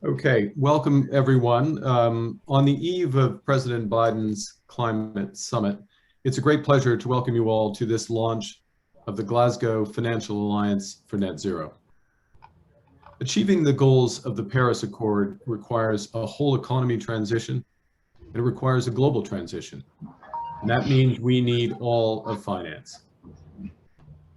Okay, welcome everyone. On the eve of President Biden's climate summit, it's a great pleasure to welcome you all to this launch of the Glasgow Financial Alliance for Net Zero. Achieving the goals of the Paris Accord requires a whole economy transition, and it requires a global transition. And that means we need all of finance.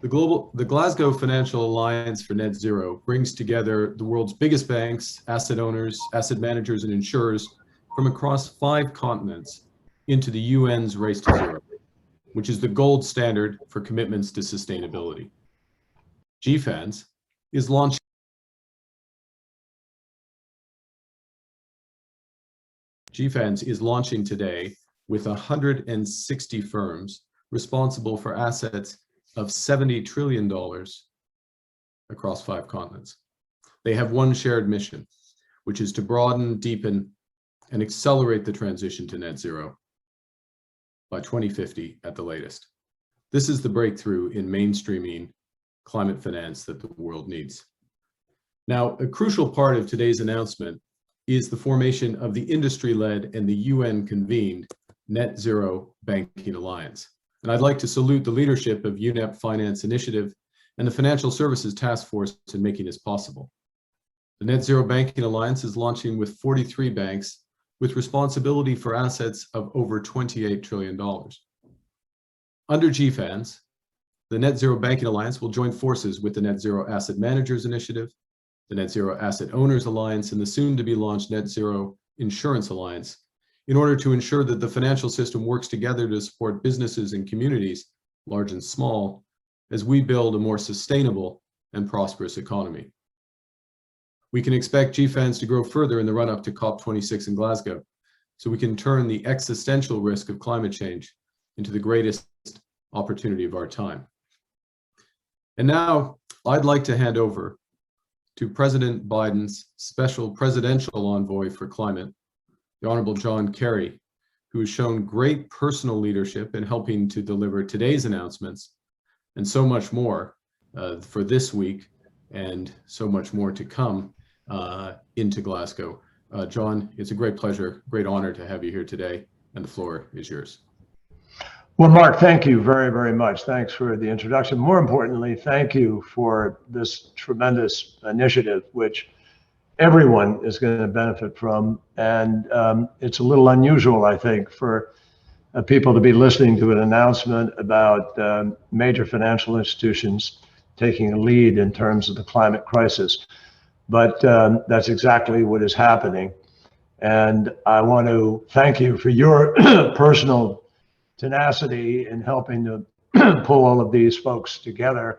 The Glasgow Financial Alliance for Net Zero brings together the world's biggest banks, asset owners, asset managers, and insurers from across 5 continents into the UN's RaceToZero, which is the gold standard for commitments to sustainability. GFANZ is launching today with 160 firms responsible for assets of $70 trillion across 5 continents. They have one shared mission, which is to broaden, deepen, and accelerate the transition to net zero by 2050 at the latest. This is the breakthrough in mainstreaming climate finance that the world needs. Now, a crucial part of today's announcement is the formation of the industry-led and the UN-convened Net Zero Banking Alliance. And I'd like to salute the leadership of UNEP Finance Initiative and the Financial Services Task Force in making this possible. The Net Zero Banking Alliance is launching with 43 banks with responsibility for assets of over $28 trillion. Under GFANZ, the Net Zero Banking Alliance will join forces with the Net Zero Asset Managers Initiative, the Net Zero Asset Owners Alliance, and the soon-to-be-launched Net Zero Insurance Alliance, in order to ensure that the financial system works together to support businesses and communities, large and small, as we build a more sustainable and prosperous economy. We can expect GFANZ to grow further in the run-up to COP26 in Glasgow, so we can turn the existential risk of climate change into the greatest opportunity of our time. And now, I'd like to hand over to President Biden's Special Presidential Envoy for Climate, the Honorable John Kerry, who has shown great personal leadership in helping to deliver today's announcements and so much more for this week and so much more to come into Glasgow. John, it's a great pleasure, great honor to have you here today, and the floor is yours. Well, Mark, thank you very, very much. Thanks for the introduction. More importantly, thank you for this tremendous initiative, which everyone is going to benefit from. And it's a little unusual, I think, for people to be listening to an announcement about major financial institutions taking a lead in terms of the climate crisis. But that's exactly what is happening. And I want to thank you for your personal tenacity in helping to pull all of these folks together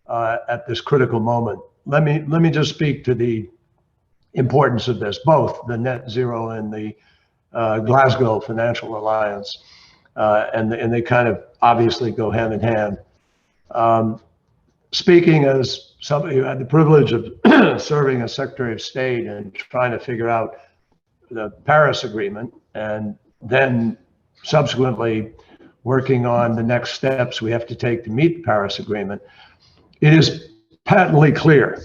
at this critical moment. Let me just speak to the importance of this, both the Net Zero and the Glasgow Financial Alliance, and they kind of obviously go hand in hand. Speaking as somebody who had the privilege of serving as Secretary of State and trying to figure out the Paris Agreement, and then subsequently working on the next steps we have to take to meet the Paris Agreement, it is patently clear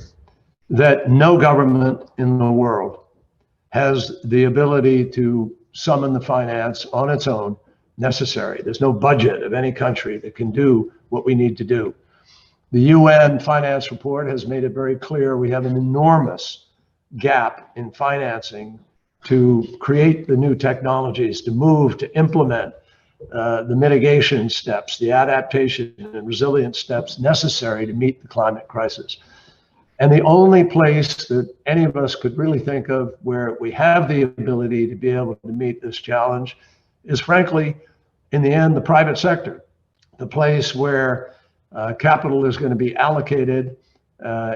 that no government in the world has the ability to summon the finance on its own necessary. There's no budget of any country that can do what we need to do. The UN Finance Report has made it very clear we have an enormous gap in financing to create the new technologies, to move, to implement the mitigation steps, the adaptation and resilience steps necessary to meet the climate crisis. And the only place that any of us could really think of where we have the ability to be able to meet this challenge is, frankly, in the end, the private sector, the place where capital is going to be allocated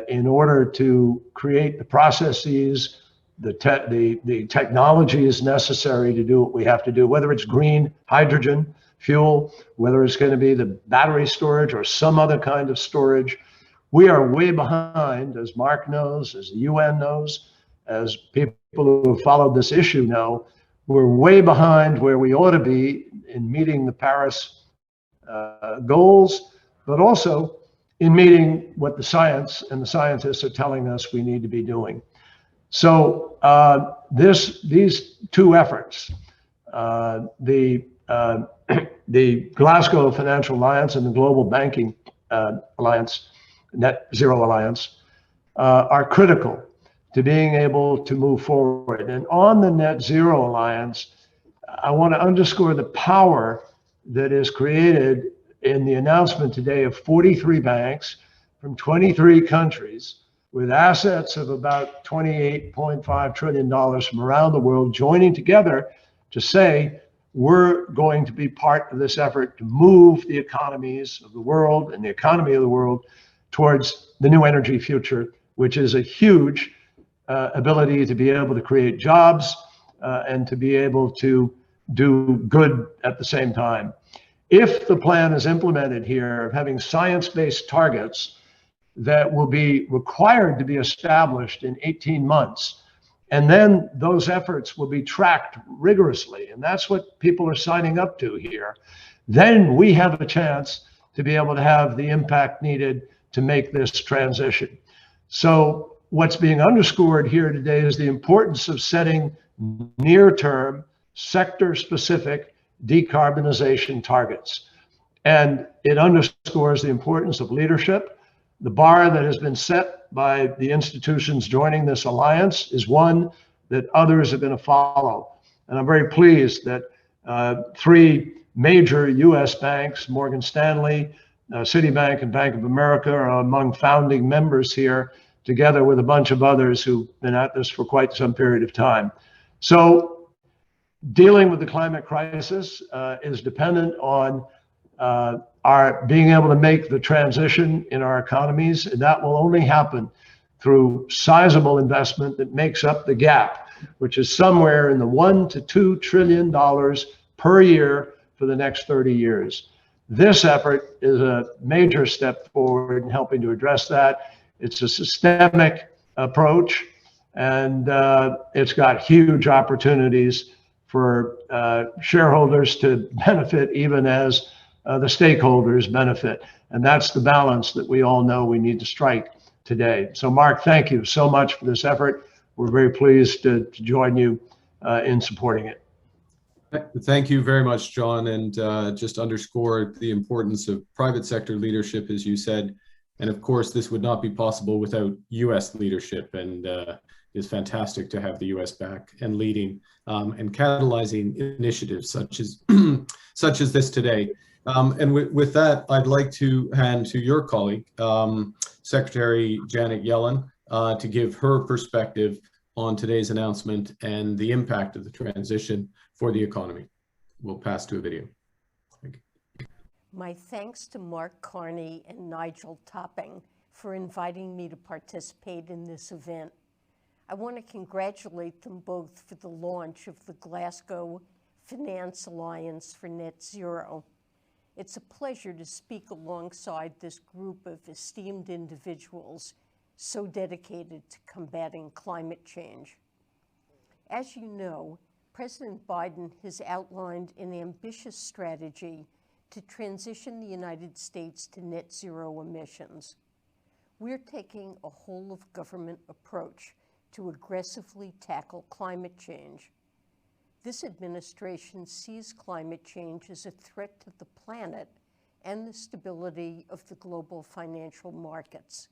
in order to create the processes, the technologies necessary to do what we have to do, whether it's green hydrogen fuel, whether it's going to be the battery storage or some other kind of storage. We are way behind, as Mark knows, as the UN knows, as people who have followed this issue know. We're way behind where we ought to be in meeting the Paris goals, but also in meeting what the science and the scientists are telling us we need to be doing. So these two efforts, the Glasgow Financial Alliance and the Global Banking Alliance, NetZero Alliance, are critical to being able to move forward. And on the NetZero Alliance, I want to underscore the power that is created in the announcement today of 43 banks from 23 countries with assets of about $28.5 trillion from around the world joining together to say, we're going to be part of this effort to move the economies of the world and the economy of the world towards the new energy future, which is a huge ability to be able to create jobs and to be able to do good at the same time. If the plan is implemented here of having science-based targets that will be required to be established in 18 months, and then those efforts will be tracked rigorously, and that's what people are signing up to here, then we have a chance to be able to have the impact needed to make this transition. So what's being underscored here today is the importance of setting near-term, sector-specific decarbonization targets. And it underscores the importance of leadership. The bar that has been set by the institutions joining this alliance is one that others are going to follow. And I'm very pleased that three major US banks, Morgan Stanley, Citibank, and Bank of America, are among founding members here, together with a bunch of others who've been at this for quite some period of time. So dealing with the climate crisis is dependent on our being able to make the transition in our economies, and that will only happen through sizable investment that makes up the gap, which is somewhere in the $1 to $2 trillion per year for the next 30 years. This effort is a major step forward in helping to address that. It's a systemic approach, and it's got huge opportunities for shareholders to benefit even as the stakeholders benefit. And that's the balance that we all know we need to strike today. So Mark, thank you so much for this effort. We're very pleased to join you in supporting it. Thank you very much, John, and just underscore the importance of private sector leadership, as you said. And of course, this would not be possible without US leadership, and it's fantastic to have the US back and leading and catalyzing initiatives such as such as this today. And with that, I'd like to hand to your colleague, Secretary Janet Yellen, to give her perspective on today's announcement and the impact of the transition for the economy. We'll pass to a video. Thank you. My thanks to Mark Carney and Nigel Topping for inviting me to participate in this event. I want to congratulate them both for the launch of the Glasgow Finance Alliance for Net Zero. It's a pleasure to speak alongside this group of esteemed individuals so dedicated to combating climate change. As you know, President Biden has outlined an ambitious strategy to transition the United States to net zero emissions. We're taking a whole-of-government approach to aggressively tackle climate change. This administration sees climate change as a threat to the planet and the stability of the global financial markets.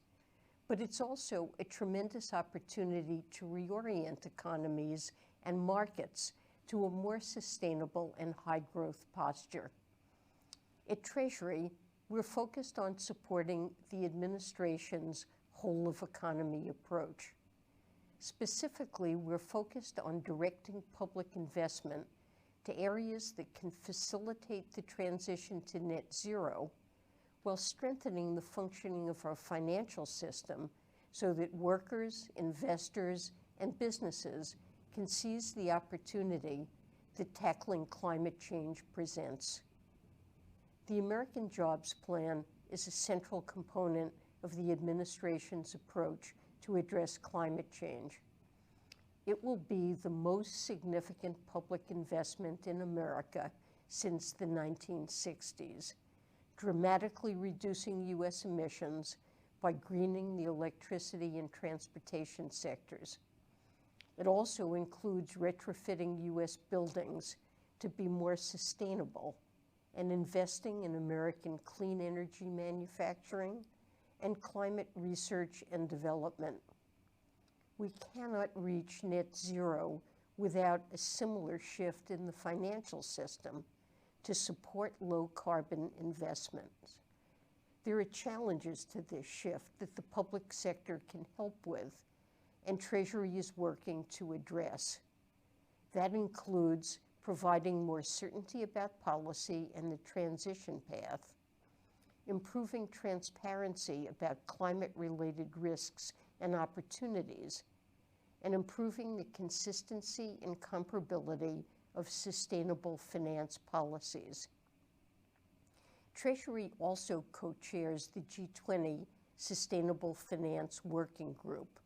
But it's also a tremendous opportunity to reorient economies and markets to a more sustainable and high-growth posture. At Treasury, we're focused on supporting the administration's whole-of-economy approach. Specifically, we're focused on directing public investment to areas that can facilitate the transition to net zero, while strengthening the functioning of our financial system so that workers, investors, and businesses can seize the opportunity that tackling climate change presents. The American Jobs Plan is a central component of the administration's approach to address climate change. It will be the most significant public investment in America since the 1960s, dramatically reducing U.S. emissions by greening the electricity and transportation sectors. It also includes retrofitting U.S. buildings to be more sustainable and investing in American clean energy manufacturing and climate research and development. We cannot reach net zero without a similar shift in the financial system to support low carbon investments. There are challenges to this shift that the public sector can help with, and Treasury is working to address. That includes providing more certainty about policy and the transition path, improving transparency about climate-related risks and opportunities, and improving the consistency and comparability of sustainable finance policies. Treasury also co-chairs the G20 Sustainable Finance Working Group,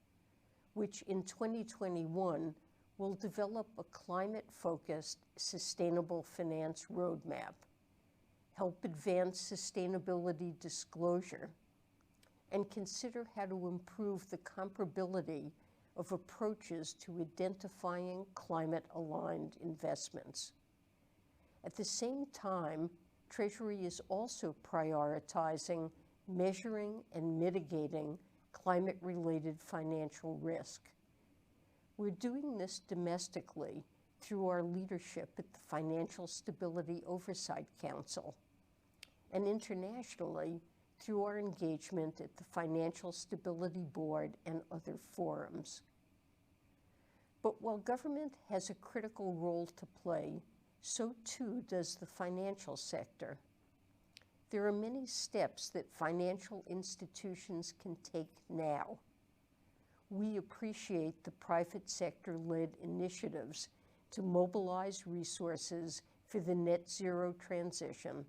which in 2021 will develop a climate-focused sustainable finance roadmap, help advance sustainability disclosure, and consider how to improve the comparability of approaches to identifying climate-aligned investments. At the same time, Treasury is also prioritizing measuring and mitigating climate-related financial risk. We're doing this domestically through our leadership at the Financial Stability Oversight Council, and internationally through our engagement at the Financial Stability Board and other forums. But while government has a critical role to play, so too does the financial sector. There are many steps that financial institutions can take now. We appreciate the private sector-led initiatives to mobilize resources for the net zero transition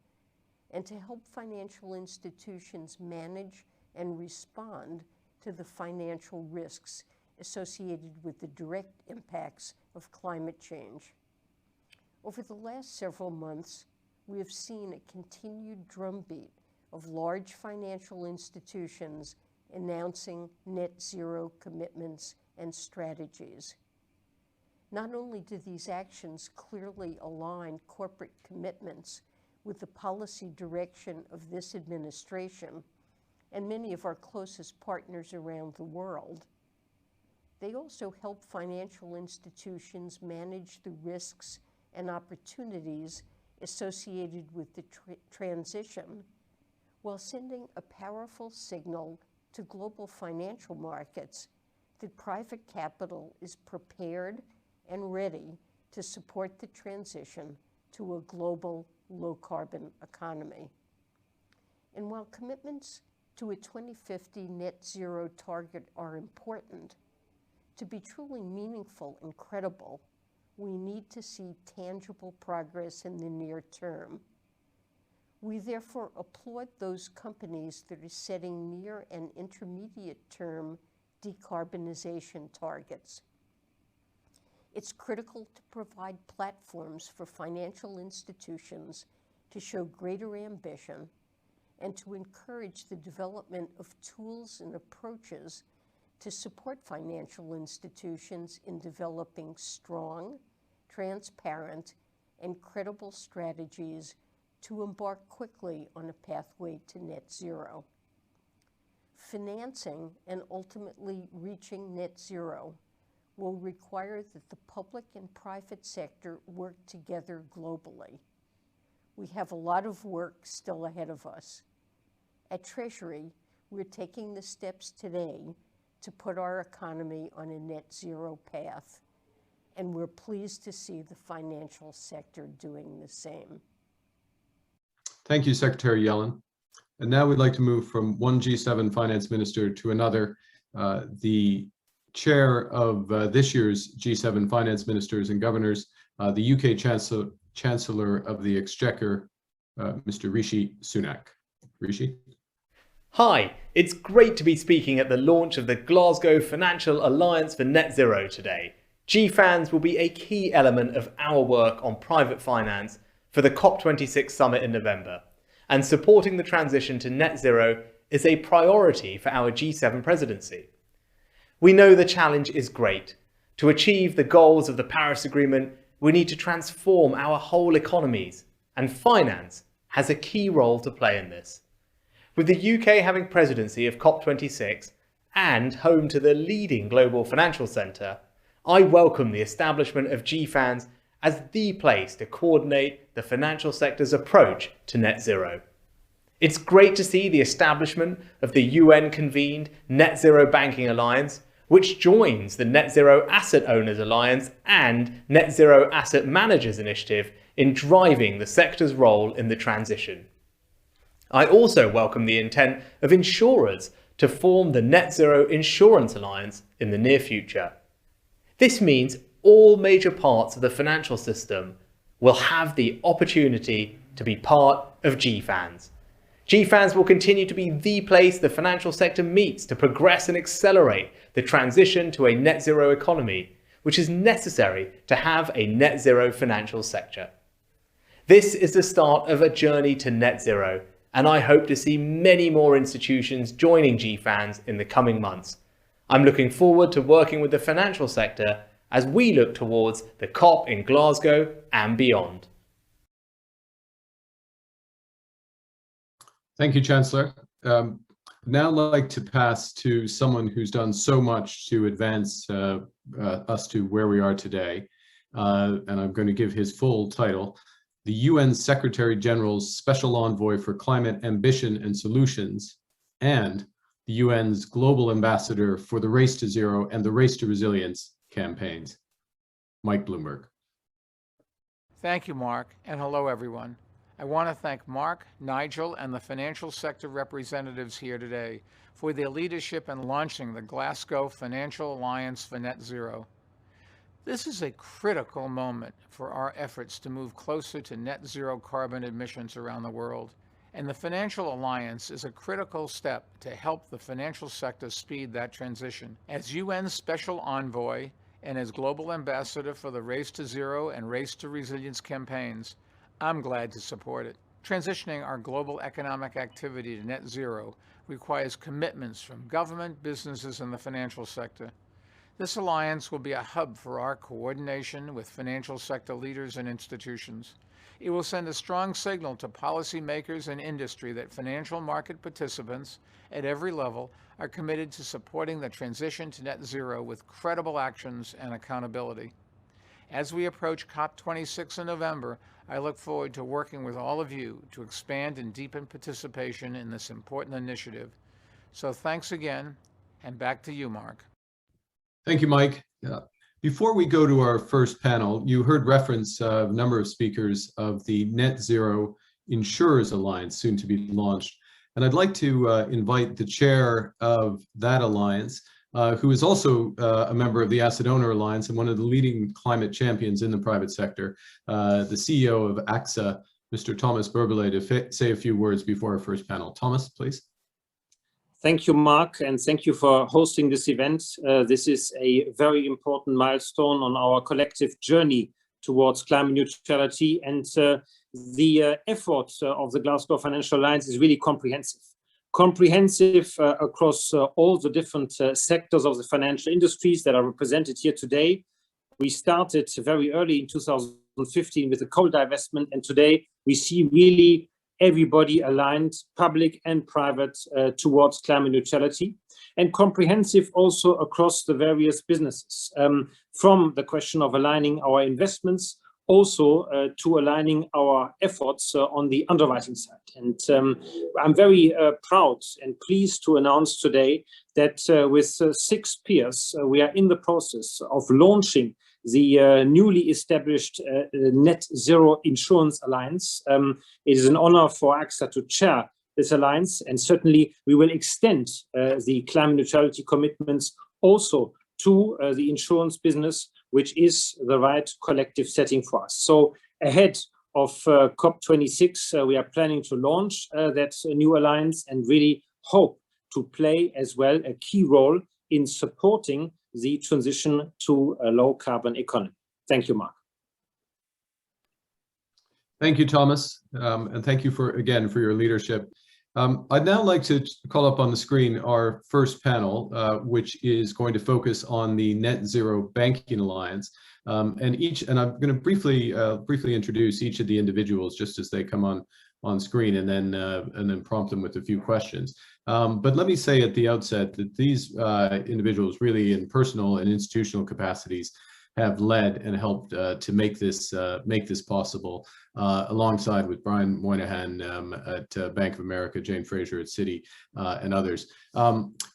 and to help financial institutions manage and respond to the financial risks associated with the direct impacts of climate change. Over the last several months, we have seen a continued drumbeat of large financial institutions announcing net zero commitments and strategies. Not only do these actions clearly align corporate commitments with the policy direction of this administration and many of our closest partners around the world, they also help financial institutions manage the risks and opportunities associated with the transition, while sending a powerful signal to global financial markets that private capital is prepared and ready to support the transition to a global low-carbon economy. And while commitments to a 2050 net zero target are important, to be truly meaningful and credible, we need to see tangible progress in the near term. We therefore applaud those companies that are setting near and intermediate term decarbonization targets. It's critical to provide platforms for financial institutions to show greater ambition and to encourage the development of tools and approaches to support financial institutions in developing strong, transparent, and credible strategies to embark quickly on a pathway to net zero. Financing and ultimately reaching net zero will require that the public and private sector work together globally. We have a lot of work still ahead of us. At Treasury, we're taking the steps today to put our economy on a net zero path, and we're pleased to see the financial sector doing the same. Thank you, Secretary Yellen. And now we'd like to move from one G7 finance minister to another. The chair of this year's G7 finance ministers and governors, the UK Chancellor of the Exchequer, Mr. Rishi Sunak. Rishi? Hi, it's great to be speaking at the launch of the Glasgow Financial Alliance for Net Zero today. GFANZ will be a key element of our work on private finance for the COP26 summit in November, and supporting the transition to net zero is a priority for our G7 presidency. We know the challenge is great, To achieve the goals of the Paris Agreement, we need to transform our whole economies, and finance has a key role to play in this. With the UK having presidency of COP26 and home to the leading global financial centre, I welcome the establishment of GFANZ as the place to coordinate the financial sector's approach to net zero. It's great to see the establishment of the UN-convened Net Zero Banking Alliance, which joins the Net Zero Asset Owners Alliance and Net Zero Asset Managers Initiative in driving the sector's role in the transition. I also welcome the intent of insurers to form the Net Zero Insurance Alliance in the near future. This means all major parts of the financial system will have the opportunity to be part of GFANZ. GFANZ will continue to be the place the financial sector meets to progress and accelerate the transition to a net zero economy, which is necessary to have a net zero financial sector. This is the start of a journey to net zero, and I hope to see many more institutions joining GFANZ in the coming months. I'm looking forward to working with the financial sector as we look towards the COP in Glasgow and beyond. Thank you, Chancellor. Now I'd like to pass to someone who's done so much to advance us to where we are today. And I'm going to give his full title: the UN Secretary General's Special Envoy for Climate Ambition and Solutions, and the UN's Global Ambassador for the Race to Zero and the Race to Resilience campaigns. Mike Bloomberg. Thank you, Mark, and hello, everyone. I want to thank Mark, Nigel, and the financial sector representatives here today for their leadership in launching the Glasgow Financial Alliance for Net Zero. This is a critical moment for our efforts to move closer to net zero carbon emissions around the world, and the Financial Alliance is a critical step to help the financial sector speed that transition. As UN Special Envoy and as Global Ambassador for the Race to Zero and Race to Resilience campaigns, I'm glad to support it. Transitioning our global economic activity to net zero requires commitments from government, businesses, and the financial sector. This alliance will be a hub for our coordination with financial sector leaders and institutions. It will send a strong signal to policymakers and industry that financial market participants at every level are committed to supporting the transition to net zero with credible actions and accountability. As we approach COP26 in November, I look forward to working with all of you to expand and deepen participation in this important initiative. So thanks again, and back to you, Mark. Thank you, Mike. Before we go to our first panel, you heard reference a number of speakers of the Net Zero Insurers Alliance, soon to be launched. And I'd like to invite the chair of that alliance, who is also a member of the Asset Owner Alliance and one of the leading climate champions in the private sector, the CEO of AXA, Mr. Thomas Buberl, to say a few words before our first panel. Thomas, please. Thank you, Mark, and thank you for hosting this event. This is a very important milestone on our collective journey towards climate neutrality, and the effort of the Glasgow Financial Alliance is really comprehensive. Comprehensive across all the different sectors of the financial industries that are represented here today. We started very early in 2015 with the coal divestment, and today we see really everybody aligned, public and private, towards climate neutrality, and comprehensive also across the various businesses, from the question of aligning our investments also to aligning our efforts on the underwriting side. And I'm very proud and pleased to announce today that with 6 peers, we are in the process of launching the newly established Net Zero Insurance Alliance. It is an honor for AXA to chair this alliance, and certainly we will extend the climate neutrality commitments also to the insurance business, which is the right collective setting for us. So ahead of COP26, we are planning to launch that new alliance and really hope to play as well a key role in supporting the transition to a low carbon economy. Thank you, Mark. Thank you, Thomas, and thank you again for your leadership. I'd now like to call up on the screen our first panel, which is going to focus on the Net Zero Banking Alliance. And I'm going to briefly introduce each of the individuals just as they come on screen, and then prompt them with a few questions. But let me say at the outset that these individuals, really in personal and institutional capacities, have led and helped to make this possible, alongside with Brian Moynihan at Bank of America, Jane Fraser at Citi, and others.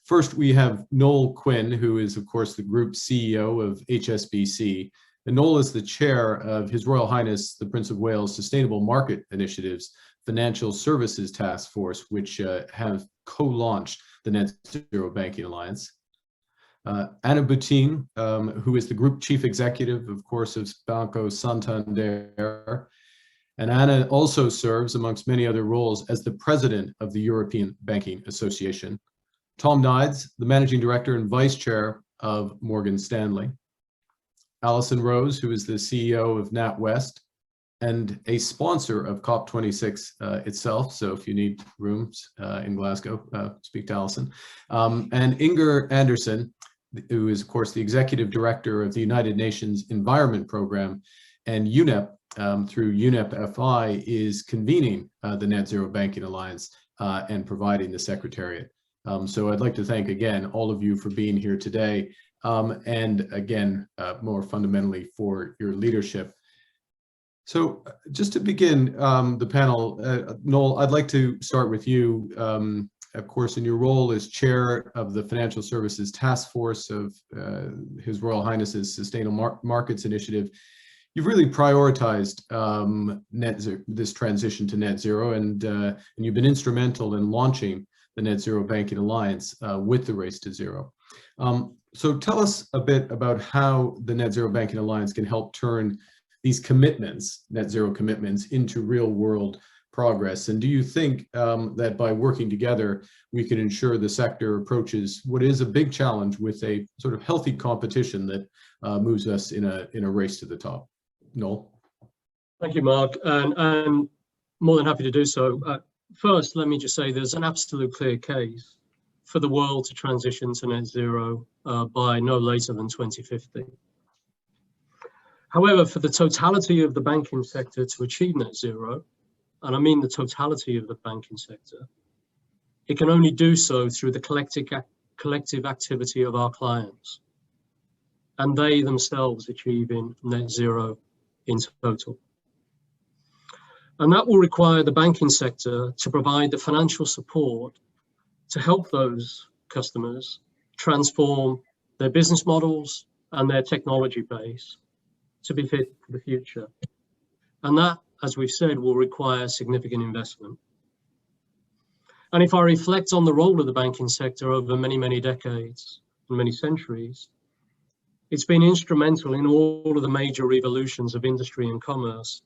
First, we have Noel Quinn, who is, of course, the Group CEO of HSBC. And Noel is the chair of His Royal Highness, the Prince of Wales Sustainable Market Initiatives Financial Services Task Force, which have co-launched the Net Zero Banking Alliance. Anna Botín, who is the Group Chief Executive, of course, of Banco Santander. And Anna also serves, amongst many other roles, as the President of the European Banking Association. Tom Nides, the Managing Director and Vice Chair of Morgan Stanley. Alison Rose, who is the CEO of NatWest and a sponsor of COP26 itself. So if you need rooms in Glasgow, speak to Alison. And Inger Andersen, who is, of course, the Executive Director of the United Nations Environment Program, and UNEP, through UNEP FI, is convening the Net Zero Banking Alliance and providing the Secretariat. So I'd like to thank again all of you for being here today, and again, more fundamentally, for your leadership. So just to begin the panel, Noel, I'd like to start with you. Of course, in your role as chair of the Financial Services Task Force of His Royal Highness's Sustainable Markets Initiative, you've really prioritized this transition to net zero, and you've been instrumental in launching the Net Zero Banking Alliance with the Race to Zero. So tell us a bit about how the Net Zero Banking Alliance can help turn these commitments, net zero commitments, into real world progress. And do you think that by working together, we can ensure the sector approaches what is a big challenge with a sort of healthy competition that moves us in a race to the top? Noel? Thank you, Mark, and I'm more than happy to do so. First, let me just say there's an absolute clear case for the world to transition to net zero by no later than 2050. However, for the totality of the banking sector to achieve net zero, and I mean the totality of the banking sector, it can only do so through the collective activity of our clients, and they themselves achieving net zero in total. And that will require the banking sector to provide the financial support to help those customers transform their business models and their technology base to be fit for the future. And that, as we've said, will require significant investment. And if I reflect on the role of the banking sector over many, many decades and many centuries, it's been instrumental in all of the major revolutions of industry and commerce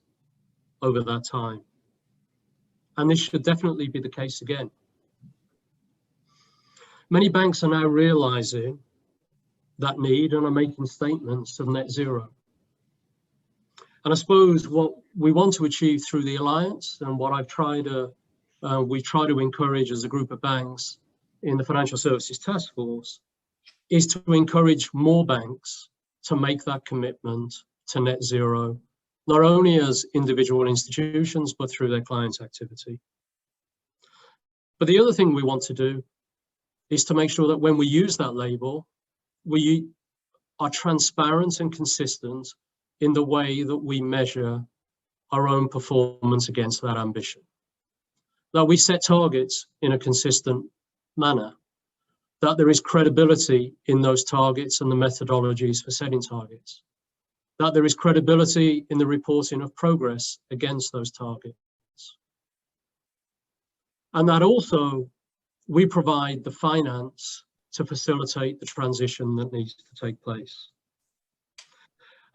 over that time. And this should definitely be the case again. Many banks are now realizing that need and are making statements of net zero. And I suppose what we want to achieve through the Alliance, and what we try to encourage as a group of banks in the Financial Services Task Force, is to encourage more banks to make that commitment to net zero, not only as individual institutions, but through their clients' activity. But the other thing we want to do is to make sure that when we use that label, we are transparent and consistent in the way that we measure our own performance against that ambition. That we set targets in a consistent manner, that there is credibility in those targets and the methodologies for setting targets, that there is credibility in the reporting of progress against those targets, and that also we provide the finance to facilitate the transition that needs to take place.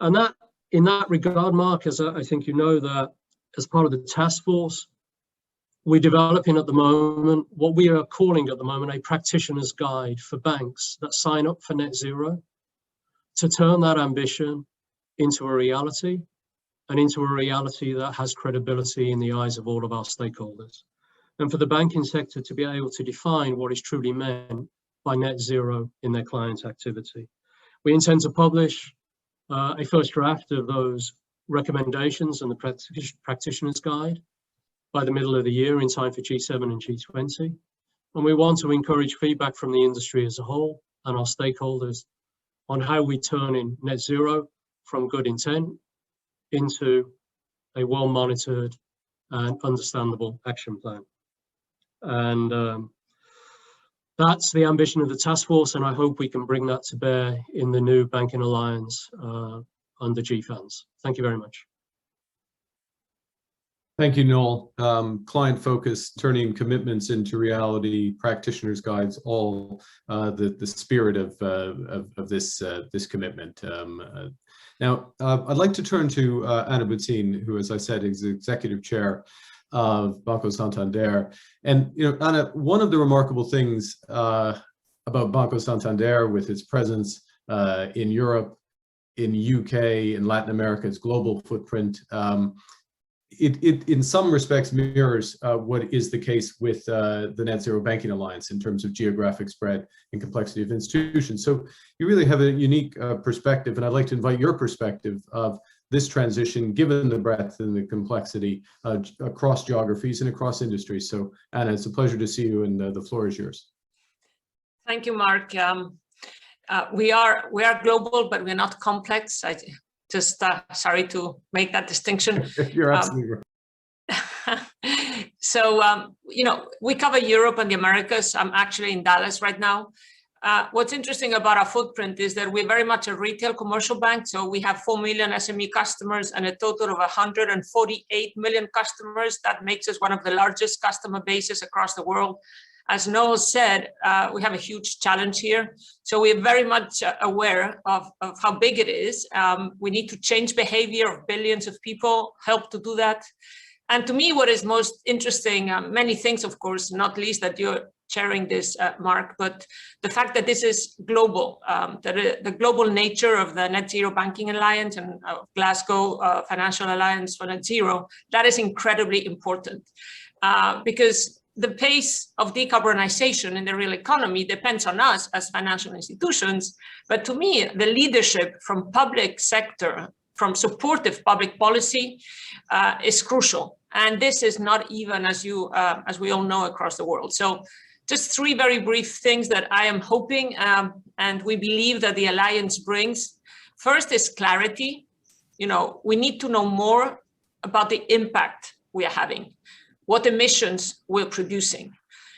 And that, in that regard, Mark, as I think you know, that as part of the task force, we're developing at the moment what we are calling at the moment a practitioner's guide for banks that sign up for net zero, to turn that ambition into a reality, and into a reality that has credibility in the eyes of all of our stakeholders. and for the banking sector to be able to define what is truly meant by net zero in their client activity. We intend to publish a first draft of those recommendations and the practitioner's guide by the middle of the year in time for G7 and G20. And we want to encourage feedback from the industry as a whole and our stakeholders on how we turn in net zero from good intent into a well-monitored and understandable action plan. And that's the ambition of the task force, and I hope we can bring that to bear in the new banking alliance under GFANZ. Thank you very much. Thank you, Noel. Client focus, turning commitments into reality, practitioners' guides, all the spirit of this commitment. Now, I'd like to turn to Anna Botín, who, as I said, is executive chair of Banco Santander. And Anna, one of the remarkable things about Banco Santander, with its presence in Europe, in UK, in Latin America, its global footprint, it in some respects mirrors what is the case with the Net Zero Banking Alliance in terms of geographic spread and complexity of institutions. So you really have a unique perspective, and I'd like to invite your perspective of this transition, given the breadth and the complexity across geographies and across industries. So Anna, it's a pleasure to see you, and the floor is yours. Thank you, Mark. We are global, but we're not complex. I just sorry to make that distinction. You're absolutely right. So, we cover Europe and the Americas. I'm actually in Dallas right now. What's interesting about our footprint is that we're very much a retail commercial bank. So we have 4 million SME customers and a total of 148 million customers. That makes us one of the largest customer bases across the world. As Noel said, we have a huge challenge here. So we're very much aware of how big it is. We need to change behavior of billions of people, help to do that. And to me, what is most interesting, many things, of course, not least that you're chairing this, Mark, but the fact that this is global, the global nature of the Net Zero Banking Alliance and Glasgow Financial Alliance for Net Zero, that is incredibly important because the pace of decarbonization in the real economy depends on us as financial institutions. But to me, the leadership from public sector, from supportive public policy is crucial. And this is not even, as we all know, across the world. So just 3 very brief things that I am hoping and we believe that the Alliance brings. First is clarity. We need to know more about the impact we are having, what emissions we're producing.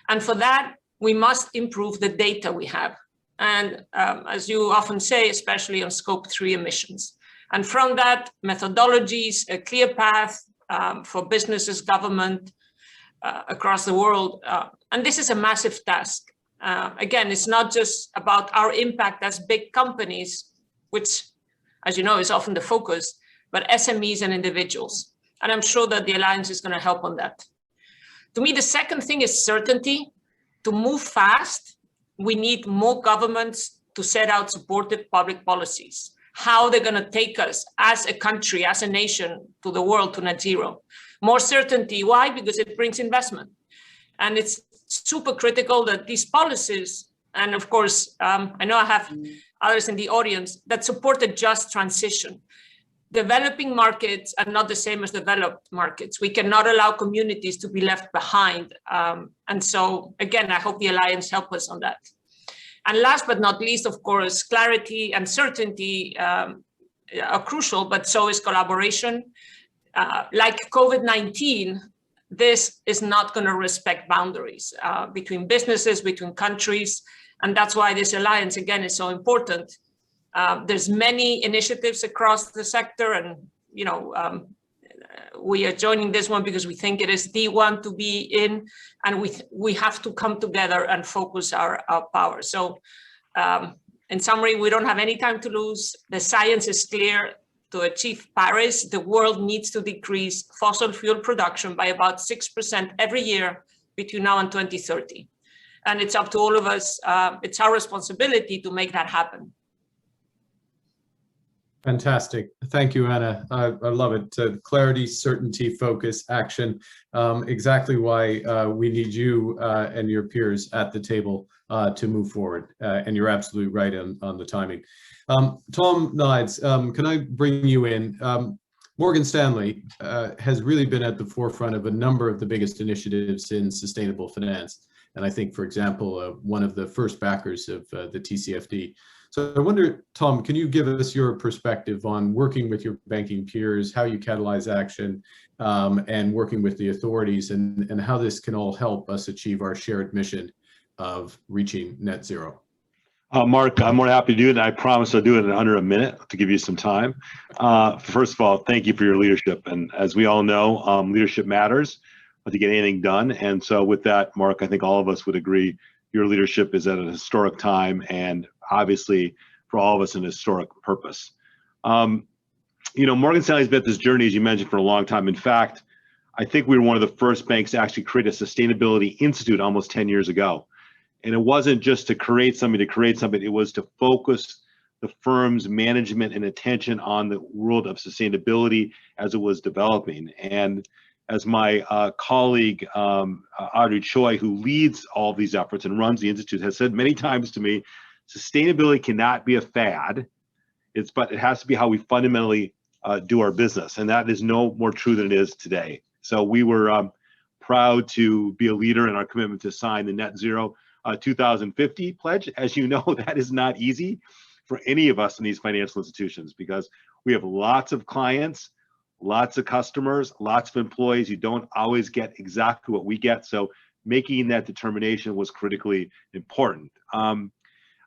And for that, we must improve the data we have. And as you often say, especially on Scope 3 emissions. And from that, methodologies, a clear path for businesses, government across the world. And this is a massive task. Again, it's not just about our impact as big companies, which, as you know, is often the focus, but SMEs and individuals. And I'm sure that the Alliance is going to help on that. To me, the second thing is certainty. To move fast, we need more governments to set out supportive public policies, how they're going to take us as a country, as a nation, to the world, to net zero. More certainty. Why? Because it brings investment. And it's super critical that these policies, and of course, I know I have others in the audience, that support a just transition. Developing markets are not the same as developed markets. We cannot allow communities to be left behind. And so, again, I hope the Alliance helps us on that. And last but not least, of course, clarity and certainty are crucial, but so is collaboration. Like COVID-19, this is not going to respect boundaries between businesses, between countries. And that's why this Alliance, again, is so important. There's many initiatives across the sector, and we are joining this one because we think it is the one to be in, and we have to come together and focus our power. So in summary, we don't have any time to lose. The science is clear. To achieve Paris, the world needs to decrease fossil fuel production by about 6% every year between now and 2030. And it's up to all of us. It's our responsibility to make that happen. Fantastic. Thank you, Anna. I love it. Clarity, certainty, focus, action. Exactly why we need you and your peers at the table to move forward. And you're absolutely right on the timing. Tom Nides, can I bring you in? Morgan Stanley has really been at the forefront of a number of the biggest initiatives in sustainable finance. And I think, for example, one of the first backers of the TCFD. So I wonder, Tom, can you give us your perspective on working with your banking peers, how you catalyze action, and working with the authorities, and how this can all help us achieve our shared mission of reaching net zero? Mark, I'm more than happy to do it, and I promise I'll do it in under a minute to give you some time. First of all, thank you for your leadership. And as we all know, leadership matters to get anything done. And so with that, Mark, I think all of us would agree your leadership is at a historic time, and obviously for all of us an historic purpose. You know, Morgan Stanley's been at this journey, as you mentioned, for a long time. In fact, I think we were one of the first banks to actually create a sustainability institute almost 10 years ago. And it wasn't just to create something, it was to focus the firm's management and attention on the world of sustainability as it was developing. And as my colleague, Audrey Choi, who leads all of these efforts and runs the Institute, has said many times to me, sustainability cannot be a fad, but it has to be how we fundamentally do our business. And that is no more true than it is today. So we were proud to be a leader in our commitment to sign the Net Zero 2050 pledge. As you know, that is not easy for any of us in these financial institutions, because we have lots of clients, lots of customers, lots of employees. You don't always get exactly what we get. So making that determination was critically important.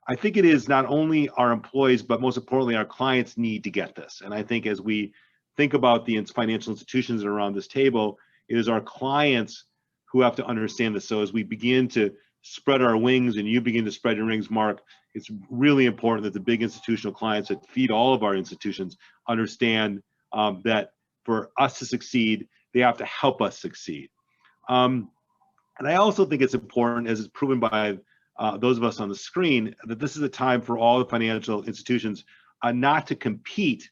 I think it is not only our employees, but most importantly, our clients need to get this. And I think as we think about the financial institutions that are around this table, it is our clients who have to understand this. So as we begin to spread our wings and you begin to spread your wings, Mark, it's really important that the big institutional clients that feed all of our institutions understand that for us to succeed, they have to help us succeed. And I also think it's important, as is proven by those of us on the screen, that this is a time for all the financial institutions not to compete,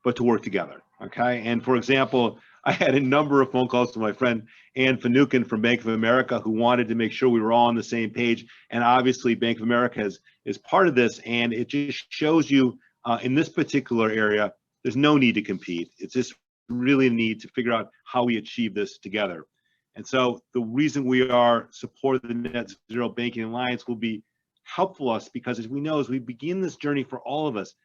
but to work together, okay? And for example, I had a number of phone calls to my friend Ann Finucane from Bank of America, who wanted to make sure we were all on the same page. And obviously Bank of America is part of this, and it just shows you in this particular area, there's no need to compete. It's just really a need to figure out how we achieve this together. And so the reason we are supporting the Net Zero Banking Alliance will be helpful us, because as we know, as we begin this journey for all of us,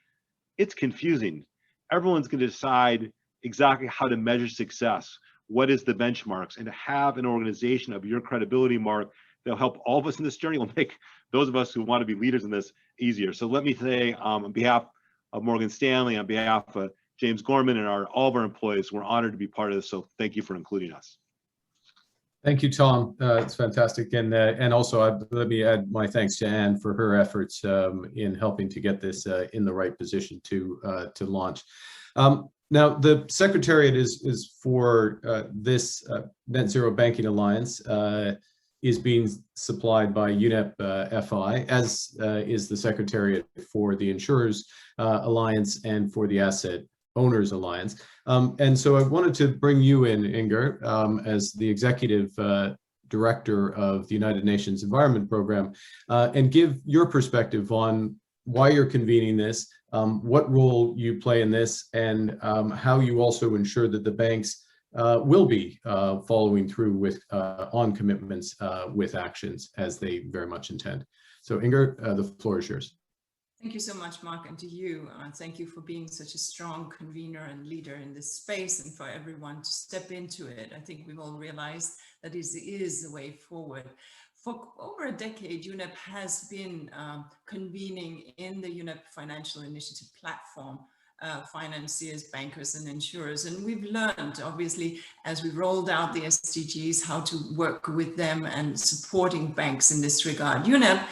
it's confusing. Everyone's going to decide exactly how to measure success. What is the benchmarks? And to have an organization of your credibility, Mark, that'll help all of us in this journey, will make those of us who want to be leaders in this easier. So let me say, on behalf of Morgan Stanley, on behalf of James Gorman and all of our employees, we're honored to be part of this. So thank you for including us. Thank you, Tom. It's fantastic. And also let me add my thanks to Anne for her efforts in helping to get this in the right position to launch. Now, the Secretariat is for this Net Zero Banking Alliance is being supplied by UNEP FI, as is the Secretariat for the Insurers Alliance and for the Asset Owners Alliance. And so I wanted to bring you in, Inger, as the Executive Director of the United Nations Environment Program, and give your perspective on why you're convening this, what role you play in this, and how you also ensure that the banks will be following through with on commitments with actions as they very much intend. So Inger, the floor is yours. Thank you so much, Mark, and to you. Thank you for being such a strong convener and leader in this space, and for everyone to step into it. I think we've all realized that is the way forward. For over a decade, UNEP has been convening in the UNEP Financial Initiative platform, financiers, bankers, and insurers. And we've learned, obviously, as we rolled out the SDGs, how to work with them and supporting banks in this regard. UNEP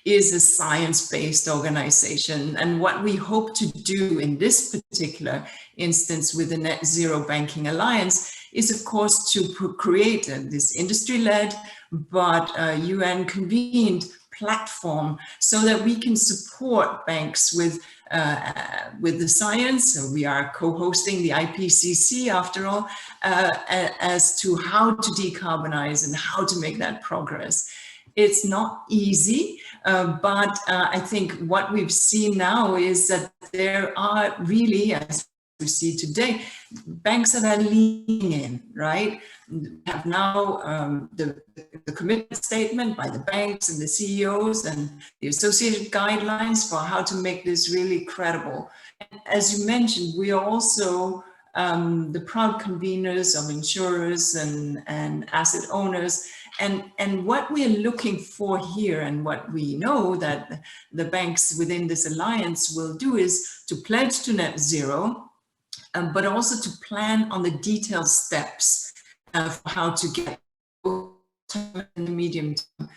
is a science-based organization. And what we hope to do in this particular instance with the Net Zero Banking Alliance is, of course, to create this industry-led but UN-convened platform so that we can support banks with the science. So we are co-hosting the IPCC, after all, as to how to decarbonize and how to make that progress. It's not easy, but I think what we've seen now is that there are really, as we see today, banks that are leaning in, right? We have now the commitment statement by the banks and the CEOs and the associated guidelines for how to make this really credible. And as you mentioned, we are also the proud conveners of insurers and asset owners. And what we're looking for here, and what we know that the banks within this alliance will do, is to pledge to net zero, but also to plan on the detailed steps for how to get in the medium term,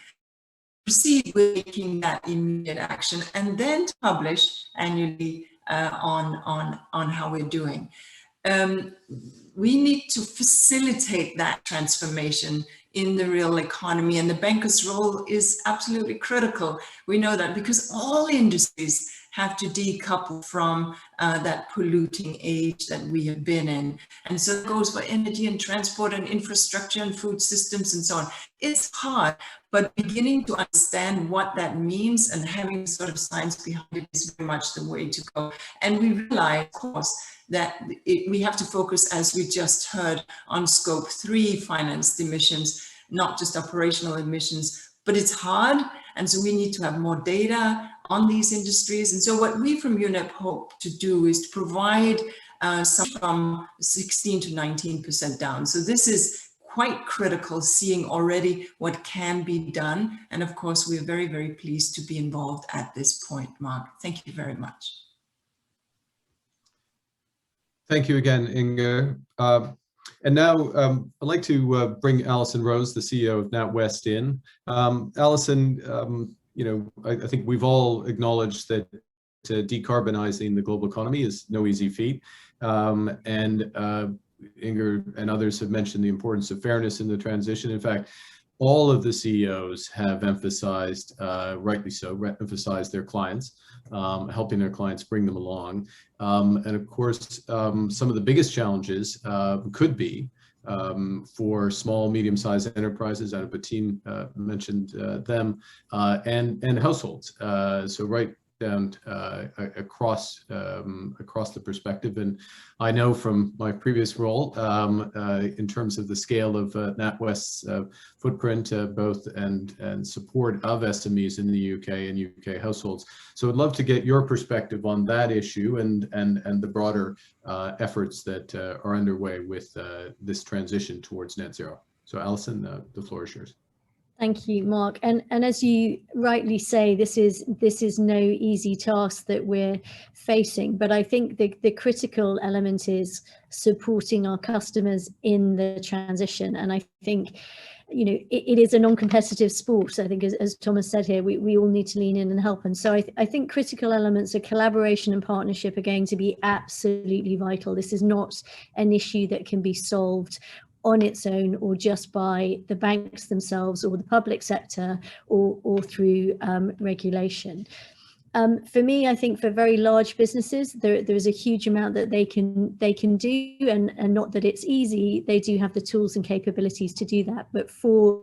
proceed with making that immediate action, and then to publish annually on how we're doing. We need to facilitate that transformation in the real economy, and the banker's role is absolutely critical. We know that because all industries have to decouple from that polluting age that we have been in. And so it goes for energy and transport and infrastructure and food systems and so on. It's hard, but beginning to understand what that means and having sort of science behind it is very much the way to go. And we realize, of course, that we have to focus, as we just heard, on scope 3 financed emissions, not just operational emissions, but it's hard. And so we need to have more data on these industries. And so what we from UNEP hope to do is to provide some from 16 to 19% down. So this is quite critical, seeing already what can be done. And of course, we're very, very pleased to be involved at this point, Mark. Thank you very much. Thank you again, Inge. And now I'd like to bring Alison Rose, the CEO of NatWest, in. Alison, you know, I think we've all acknowledged that decarbonizing the global economy is no easy feat. And Inge and others have mentioned the importance of fairness in the transition. In fact, all of the CEOs have emphasized, rightly so, emphasized their clients, helping their clients bring them along. And of course, some of the biggest challenges could be for small, medium-sized enterprises, and Botín mentioned them, and households. So right down across the perspective. And I know from my previous role, in terms of the scale of NatWest's footprint, both and support of SMEs in the UK and UK households. So I'd love to get your perspective on that issue and the broader efforts that are underway with this transition towards net zero. So Alison, the floor is yours. Thank you, Mark. And as you rightly say, this is no easy task that we're facing. But I think the critical element is supporting our customers in the transition. And I think, you know, it is a non-competitive sport. I think, as Thomas said here, we all need to lean in and help. And so I think critical elements of collaboration and partnership are going to be absolutely vital. This is not an issue that can be solved on its own, or just by the banks themselves or the public sector, or through regulation. For me, I think for very large businesses, there is a huge amount that they can do, and not that it's easy. They do have the tools and capabilities to do that. But for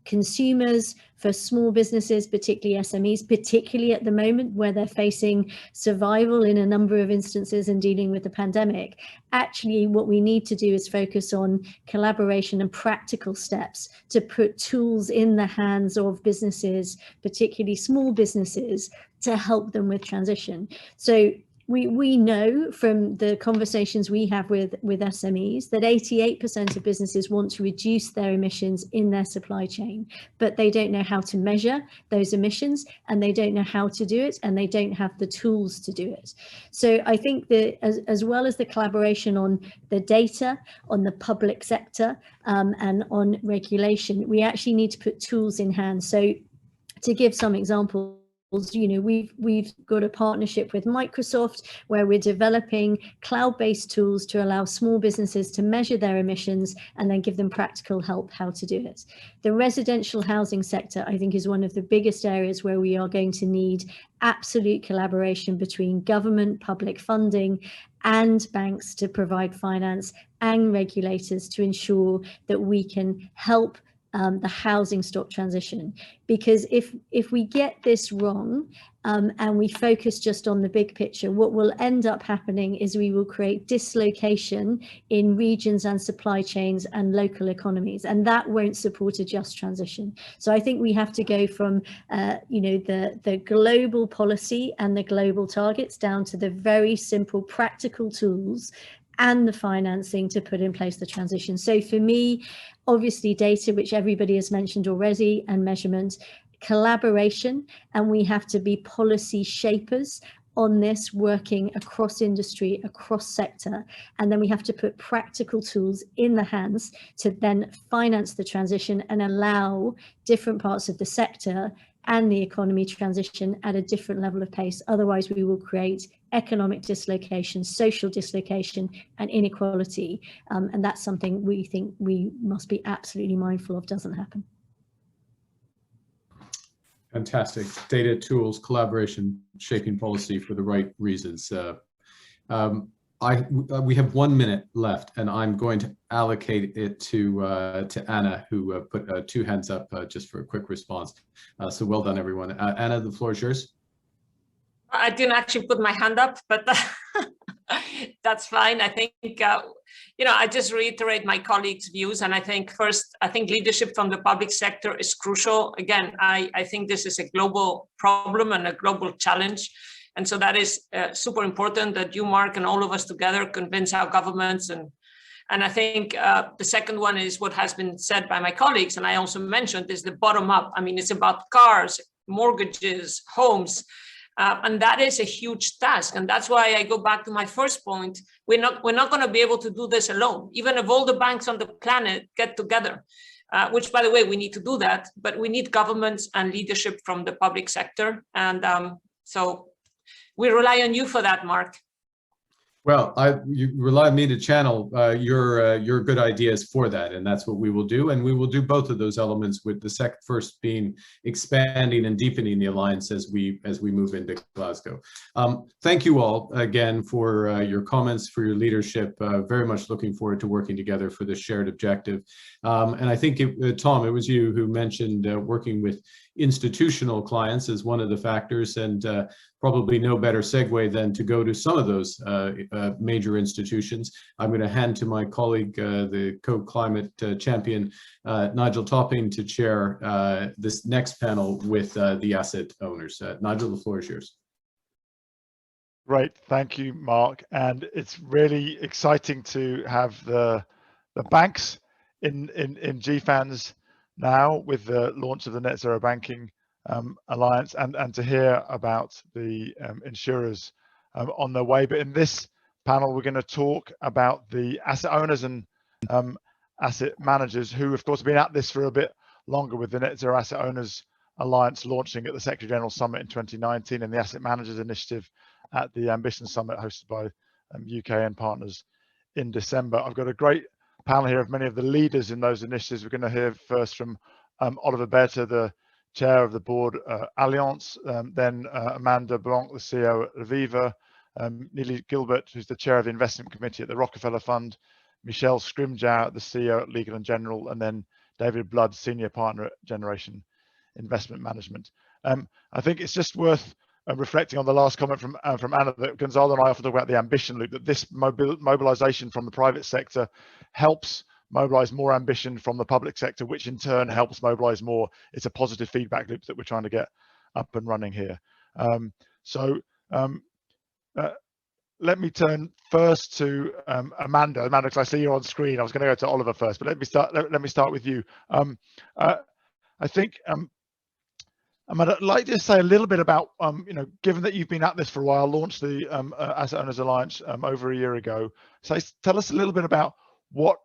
consumers, for small businesses, particularly SMEs, particularly at the moment where they're facing survival in a number of instances and dealing with the pandemic, actually what we need to do is focus on collaboration and practical steps to put tools in the hands of businesses, particularly small businesses, to help them with transition. So we know from the conversations we have with SMEs that 88% of businesses want to reduce their emissions in their supply chain, but they don't know how to measure those emissions, and they don't know how to do it, and they don't have the tools to do it. So I think that as well as the collaboration on the data, on the public sector, and on regulation, we actually need to put tools in hand. So to give some examples, You know, we've got a partnership with Microsoft where we're developing cloud-based tools to allow small businesses to measure their emissions and then give them practical help how to do it. The residential housing sector, I think, is one of the biggest areas where we are going to need absolute collaboration between government, public funding, and banks to provide finance, and regulators to ensure that we can help the housing stock transition. Because if we get this wrong and we focus just on the big picture, what will end up happening is we will create dislocation in regions and supply chains and local economies, and that won't support a just transition. So I think we have to go from you know, the global policy and the global targets down to the very simple practical tools and the financing to put in place the transition. So for me, obviously data, which everybody has mentioned already, and measurement, collaboration, and we have to be policy shapers on this, working across industry, across sector, and then we have to put practical tools in the hands to then finance the transition and allow different parts of the sector and the economy transition at a different level of pace. Otherwise, we will create economic dislocation, social dislocation, and inequality. And that's something we think we must be absolutely mindful of doesn't happen. Fantastic. Data, tools, collaboration, shaping policy for the right reasons. We have 1 minute left, and I'm going to allocate it to Anna, who put 2 hands up just for a quick response. So well done, everyone. Anna, the floor is yours. I didn't actually put my hand up, but that's fine. I think, you know, I just reiterate my colleagues' views. And I think first, I think leadership from the public sector is crucial. Again, I think this is a global problem and a global challenge. And so that is super important that you, Mark, and all of us together convince our governments. And I think the second one is what has been said by my colleagues, and I also mentioned, is the bottom up. I mean, it's about cars, mortgages, homes. And that is a huge task. And that's why I go back to my first point. We're not going to be able to do this alone, even if all the banks on the planet get together, which, by the way, we need to do that. But we need governments and leadership from the public sector. And so we rely on you for that, Mark. Well, you rely on me to channel your good ideas for that, and that's what we will do. And we will do both of those elements, with the first being expanding and deepening the alliance as we move into Glasgow. Thank you all again for your comments, for your leadership. Very much looking forward to working together for this shared objective. And I think, Tom, it was you who mentioned working with institutional clients as one of the factors, and probably no better segue than to go to some of those major institutions. I'm going to hand to my colleague, the co-climate champion, Nigel Topping, to chair this next panel with the asset owners. Nigel, the floor is yours. Great, thank you, Mark. And it's really exciting to have the banks in GFANZ now with the launch of the Net Zero Banking Alliance, and to hear about the insurers on their way. But in this panel, we're going to talk about the asset owners and asset managers, who of course have been at this for a bit longer, with the Net Zero Asset Owners Alliance launching at the Secretary General Summit in 2019, and the Asset Managers Initiative at the Ambition Summit hosted by UK and partners in December. I've got a great panel here of many of the leaders in those initiatives. We're going to hear first from Oliver Bate, the chair of the board Allianz, then Amanda Blanc, the CEO at Aviva, Nili Gilbert, who's the chair of the investment committee at the Rockefeller Fund, Michelle Scrimgeour, the CEO at Legal & General, and then David Blood, senior partner at Generation Investment Management. I think it's just worth reflecting on the last comment from Anna, that Gonzalo and I often talk about the ambition loop, that this mobilization from the private sector helps mobilize more ambition from the public sector, which in turn helps mobilize more. It's a positive feedback loop that we're trying to get up and running here. Let me turn first to Amanda. Amanda, because I see you're on screen. I was going to go to Oliver first, but let me start with you. I think I'd like to say a little bit about, given that you've been at this for a while, launched the Asset Owners Alliance over a year ago. So tell us a little bit about what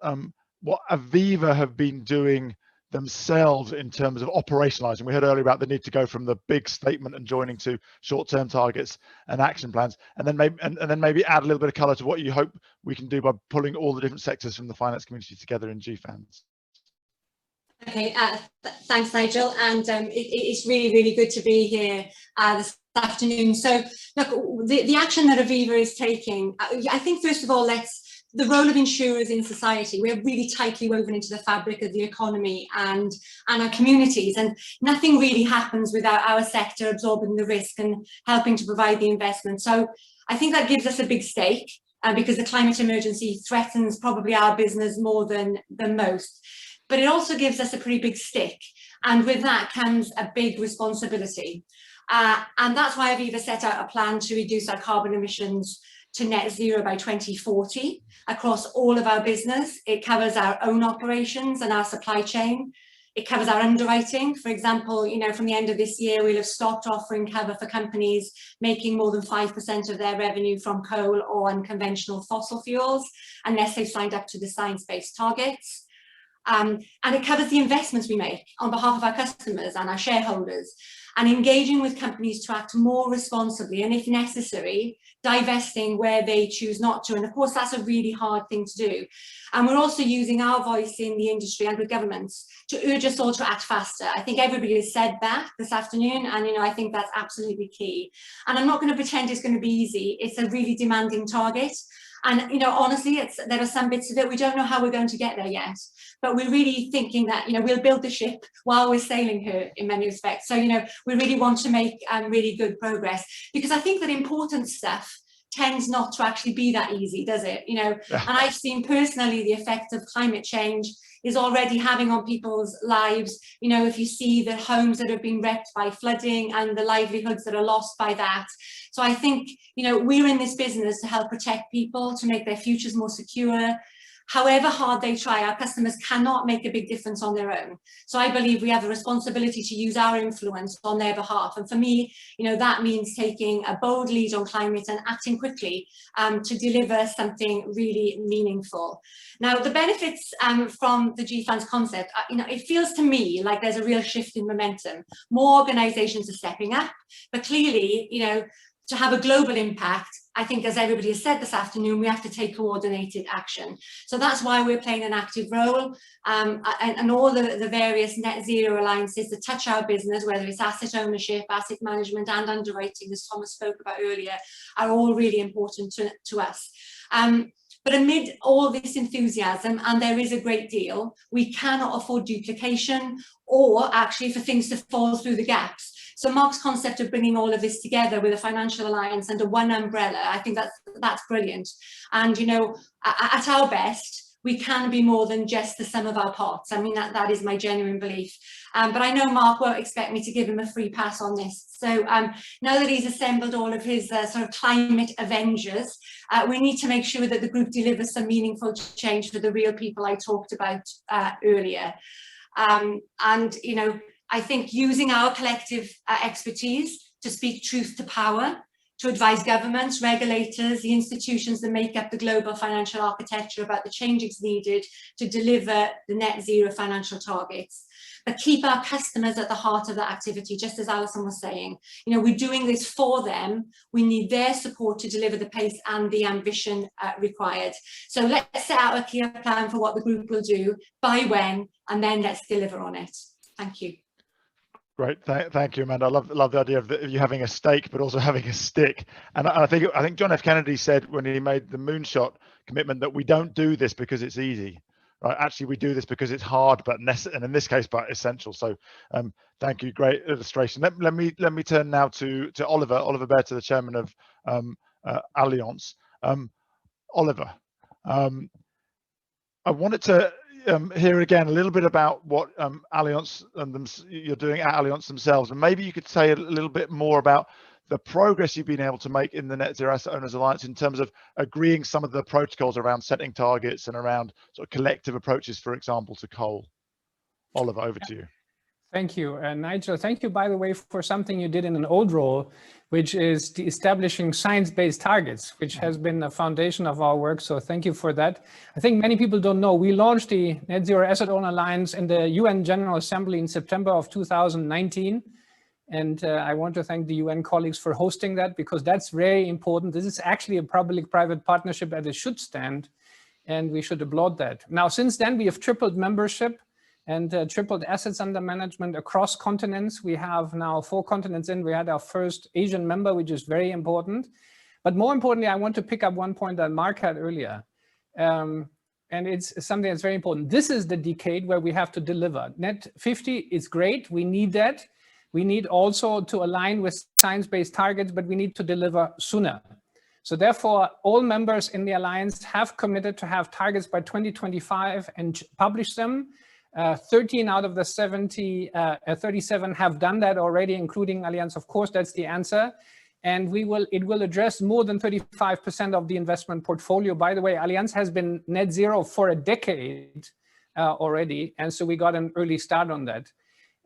Aviva have been doing themselves in terms of operationalizing? We heard earlier about the need to go from the big statement and joining to short-term targets and action plans, and then maybe add a little bit of color to what you hope we can do by pulling all the different sectors from the finance community together in GFANZ. Okay, thanks, Nigel, and it's really good to be here this afternoon. So, look, the action that Aviva is taking, I think first of all, the role of insurers in society. We're really tightly woven into the fabric of the economy and our communities, and nothing really happens without our sector absorbing the risk and helping to provide the investment. So I think that gives us a big stake because the climate emergency threatens probably our business more than most. But it also gives us a pretty big stick, and with that comes a big responsibility. And that's why Aviva set out a plan to reduce our carbon emissions to net zero by 2040 across all of our business. It covers our own operations and our supply chain. It covers our underwriting. For example, from the end of this year, we'll have stopped offering cover for companies making more than 5% of their revenue from coal or unconventional fossil fuels, unless they've signed up to the science-based targets. And it covers the investments we make on behalf of our customers and our shareholders, and engaging with companies to act more responsibly, and if necessary, divesting where they choose not to. And of course, that's a really hard thing to do. And we're also using our voice in the industry and with governments to urge us all to act faster. I think everybody has said that this afternoon, and I think that's absolutely key. And I'm not going to pretend it's going to be easy. It's a really demanding target. And honestly, there are some bits of it we don't know how we're going to get there yet, but we're really thinking that we'll build the ship while we're sailing her in many respects. So we really want to make really good progress, because I think that important stuff tends not to actually be that easy, does it? And I've seen personally the effect of climate change is already having on people's lives. If you see the homes that have been wrecked by flooding and the livelihoods that are lost by that. So I think, we're in this business to help protect people, to make their futures more secure. However hard they try, our customers cannot make a big difference on their own. So I believe we have a responsibility to use our influence on their behalf. And for me, that means taking a bold lead on climate and acting quickly to deliver something really meaningful. Now, the benefits from the GFANZ concept, it feels to me like there's a real shift in momentum. More organizations are stepping up, but clearly, to have a global impact, I think, as everybody has said this afternoon, we have to take coordinated action. So that's why we're playing an active role, and all the various net zero alliances that touch our business, whether it's asset ownership, asset management and underwriting, as Thomas spoke about earlier, are all really important to us. But amid all this enthusiasm, and there is a great deal, we cannot afford duplication or actually for things to fall through the gaps. So Mark's concept of bringing all of this together with a financial alliance under one umbrella, I think that's brilliant. And at our best, we can be more than just the sum of our parts. I mean, that is my genuine belief. But I know Mark won't expect me to give him a free pass on this. So now that he's assembled all of his sort of climate avengers, we need to make sure that the group delivers some meaningful change for the real people I talked about earlier. I think using our collective expertise to speak truth to power, to advise governments, regulators, the institutions that make up the global financial architecture about the changes needed to deliver the net zero financial targets. But keep our customers at the heart of that activity, just as Alison was saying. We're doing this for them. We need their support to deliver the pace and the ambition required. So let's set out a clear plan for what the group will do, by when, and then let's deliver on it. Thank you. Great, thank you, Amanda. I love the idea of you having a stake, but also having a stick. And I think John F. Kennedy said when he made the moonshot commitment that we don't do this because it's easy, right? Actually, we do this because it's hard, but and in this case, but essential. So, thank you. Great illustration. Let me turn now to Oliver Bate, the chairman of Allianz. Oliver, I wanted to hear again a little bit about what Allianz and you're doing at Allianz themselves, and maybe you could say a little bit more about the progress you've been able to make in the Net Zero Asset Owners Alliance in terms of agreeing some of the protocols around setting targets and around sort of collective approaches, for example, to coal. Oliver, over to you. Thank you, Nigel. Thank you, by the way, for something you did in an old role, which is the establishing science-based targets, which has been the foundation of our work. So thank you for that. I think many people don't know, we launched the Net Zero Asset Owner Alliance in the UN General Assembly in September of 2019. And I want to thank the UN colleagues for hosting that, because that's very important. This is actually a public-private partnership as it should stand, and we should applaud that. Now, since then, we have tripled membership and tripled assets under management across continents. We have now 4 continents in. We had our first Asian member, which is very important. But more importantly, I want to pick up one point that Mark had earlier. And it's something that's very important. This is the decade where we have to deliver. Net 50 is great. We need that. We need also to align with science-based targets, but we need to deliver sooner. So therefore, all members in the Alliance have committed to have targets by 2025 and publish them. 13 out of the 37 have done that already, including Allianz. Of course, that's the answer. And it will address more than 35% of the investment portfolio. By the way, Allianz has been net zero for a decade already. And so we got an early start on that.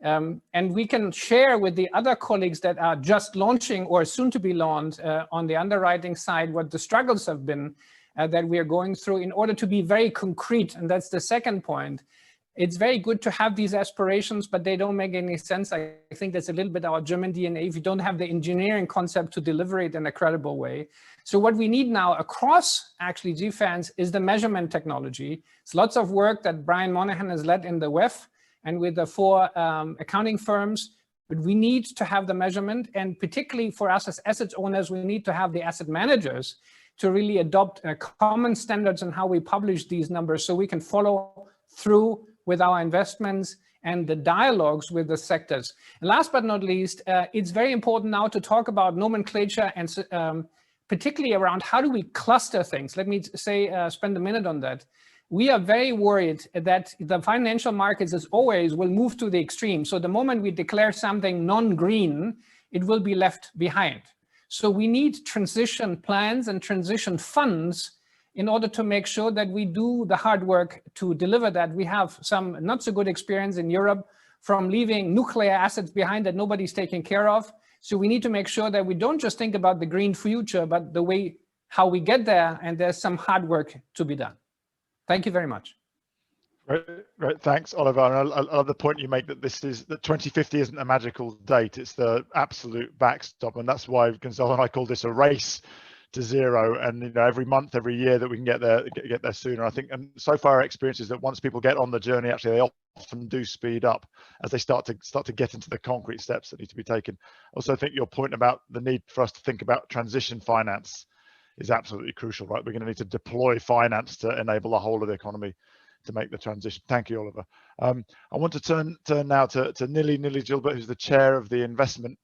And we can share with the other colleagues that are just launching or soon to be launched on the underwriting side what the struggles have been that we are going through in order to be very concrete. And that's the second point. It's very good to have these aspirations, but they don't make any sense. I think that's a little bit our German DNA if you don't have the engineering concept to deliver it in a credible way. So what we need now across actually GFANZ is the measurement technology. It's lots of work that Brian Monahan has led in the WEF and with the 4 accounting firms, but we need to have the measurement, and particularly for us as asset owners, we need to have the asset managers to really adopt common standards on how we publish these numbers so we can follow through with our investments and the dialogues with the sectors. And last but not least, it's very important now to talk about nomenclature and particularly around how do we cluster things. Let me say, spend a minute on that. We are very worried that the financial markets, as always, will move to the extreme. So the moment we declare something non-green, it will be left behind. So we need transition plans and transition funds in order to make sure that we do the hard work to deliver that. We have some not so good experience in Europe from leaving nuclear assets behind that nobody's taking care of. So we need to make sure that we don't just think about the green future, but the way how we get there, and there's some hard work to be done. Thank you very much. Right. Thanks, Oliver. And I love the point you make that that 2050 isn't a magical date. It's the absolute backstop. And that's why Gonzalo and I call this a race to zero, and every month, every year that we can get there sooner. I think, and so far our experience is that once people get on the journey, actually they often do speed up as they start to get into the concrete steps that need to be taken. Also, I think your point about the need for us to think about transition finance is absolutely crucial, right? We're going to need to deploy finance to enable the whole of the economy to make the transition. Thank you, Oliver. I want to turn now to Nili Gilbert, who's the chair of the investment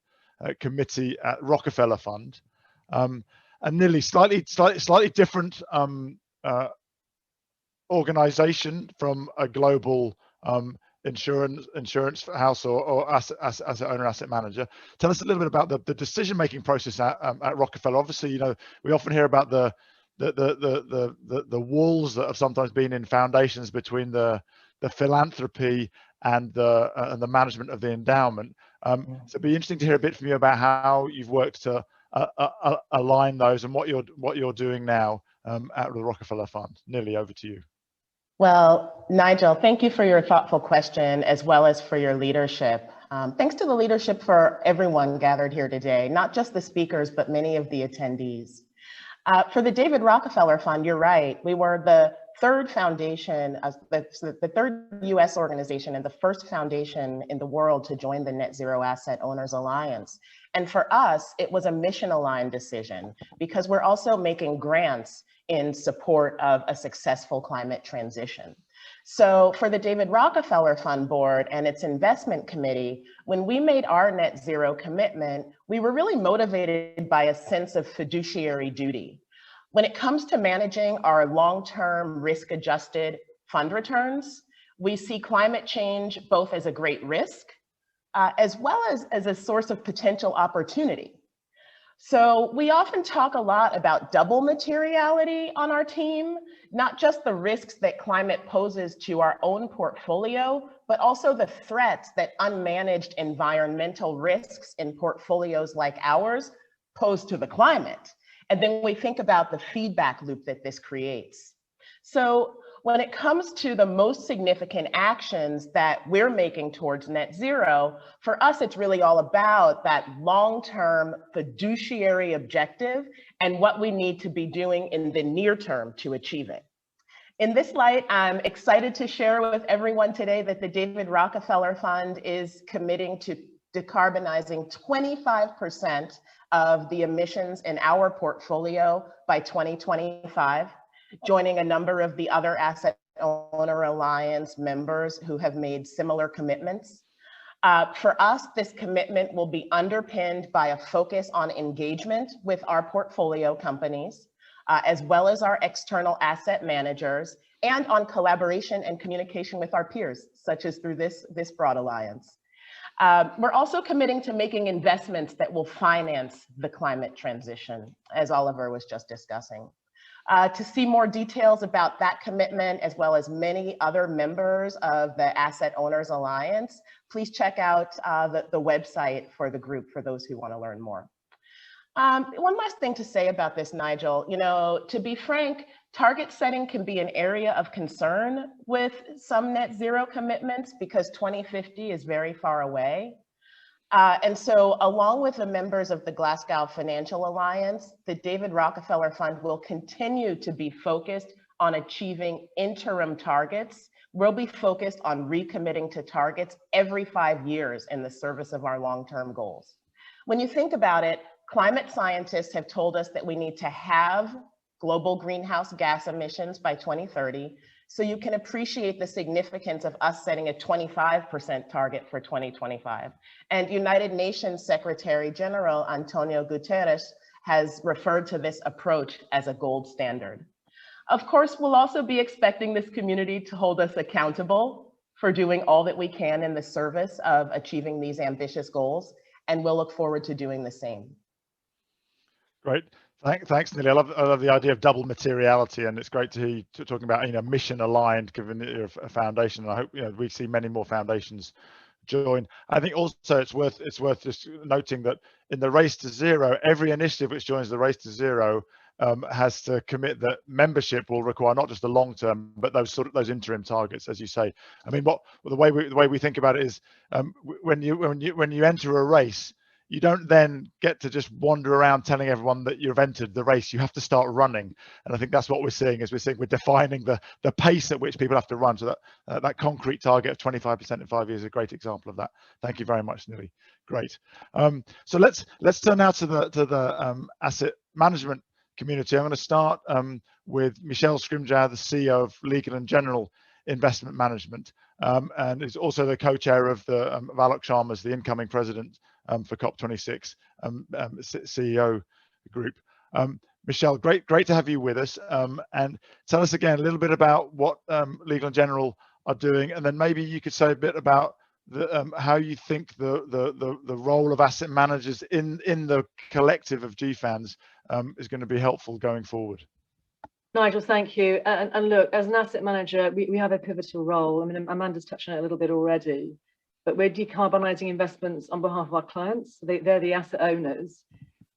committee at Rockefeller Fund. And Nili, slightly different organization from a global insurance house or asset owner, asset manager. Tell us a little bit about the decision-making process at Rockefeller. Obviously, we often hear about the walls that have sometimes been in foundations between the philanthropy and the management of the endowment. So it'd be interesting to hear a bit from you about how you've worked to align those and what you're doing now at the Rockefeller Fund. Nili, over to you. Well, Nigel, thank you for your thoughtful question as well as for your leadership. Thanks to the leadership for everyone gathered here today, not just the speakers, but many of the attendees. For the David Rockefeller Fund, you're right. We were the third foundation, the third US organization and the first foundation in the world to join the Net Zero Asset Owners Alliance. And for us, it was a mission-aligned decision because we're also making grants in support of a successful climate transition. So for the David Rockefeller Fund Board and its investment committee, when we made our net zero commitment, we were really motivated by a sense of fiduciary duty. When it comes to managing our long-term risk-adjusted fund returns, we see climate change both as a great risk, as well as a source of potential opportunity. So we often talk a lot about double materiality on our team, not just the risks that climate poses to our own portfolio, but also the threats that unmanaged environmental risks in portfolios like ours pose to the climate. And then we think about the feedback loop that this creates. So when it comes to the most significant actions that we're making towards net zero, for us, it's really all about that long-term fiduciary objective and what we need to be doing in the near term to achieve it. In this light, I'm excited to share with everyone today that the David Rockefeller Fund is committing to decarbonizing 25% of the emissions in our portfolio by 2025. Joining a number of the other Asset Owner Alliance members who have made similar commitments. For us, this commitment will be underpinned by a focus on engagement with our portfolio companies, as well as our external asset managers, and on collaboration and communication with our peers, such as through this broad alliance. We're also committing to making investments that will finance the climate transition, as Oliver was just discussing. To see more details about that commitment, as well as many other members of the Asset Owners Alliance, please check out the website for the group for those who want to learn more. One last thing to say about this, Nigel, to be frank, target setting can be an area of concern with some net zero commitments because 2050 is very far away. And so along with the members of the Glasgow Financial Alliance, the David Rockefeller Fund will continue to be focused on achieving interim targets. We'll be focused on recommitting to targets every 5 years in the service of our long-term goals. When you think about it, climate scientists have told us that we need to have global greenhouse gas emissions by 2030. So you can appreciate the significance of us setting a 25% target for 2025. And United Nations Secretary General Antonio Guterres has referred to this approach as a gold standard. Of course, we'll also be expecting this community to hold us accountable for doing all that we can in the service of achieving these ambitious goals, and we'll look forward to doing the same. Great. Thanks, Nili. I love the idea of double materiality, and it's great to hear you talking about mission aligned, given that you're a foundation. And I hope we see many more foundations join. I think also it's worth just noting that in the Race to Zero, every initiative which joins the Race to Zero has to commit that membership will require not just the long term, but those interim targets, as you say. I mean, the way we think about it is when you enter a race, you don't then get to just wander around telling everyone that you've entered the race. You have to start running. And I think that's what we're seeing, is we're defining the pace at which people have to run. So that concrete target of 25% in 5 years is a great example of that. Thank you very much, Nili. Great. So let's turn now to the asset management community. I'm going to start with Michelle Scrimgeour, the CEO of Legal & General Investment Management, and is also the co-chair of the Alok Sharma's, the incoming president for COP26 CEO group. Michelle, great to have you with us, and tell us again a little bit about what Legal & General are doing, and then maybe you could say a bit about how you think the role of asset managers in the collective of GFANZ is going to be helpful going forward. Nigel, thank you. And look, as an asset manager, we have a pivotal role. I mean, Amanda's touched on it a little bit already, but we're decarbonising investments on behalf of our clients. They're the asset owners,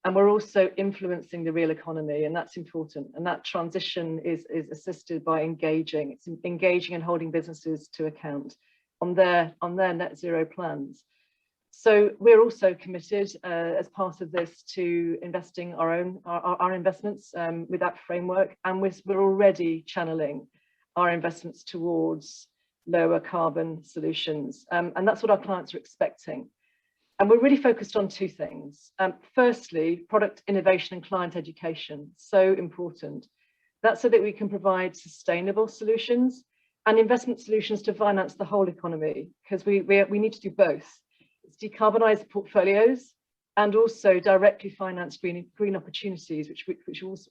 and we're also influencing the real economy, and that's important. And that transition is assisted by engaging. It's engaging and holding businesses to account on their net zero plans. So we're also committed as part of this to investing our investments with that framework, and we're already channeling our investments towards lower carbon solutions, and that's what our clients are expecting. And we're really focused on two things. Firstly, product innovation and client education, so important. That's so that we can provide sustainable solutions and investment solutions to finance the whole economy, because we need to do both. It's decarbonise portfolios and also directly finance green opportunities, which we've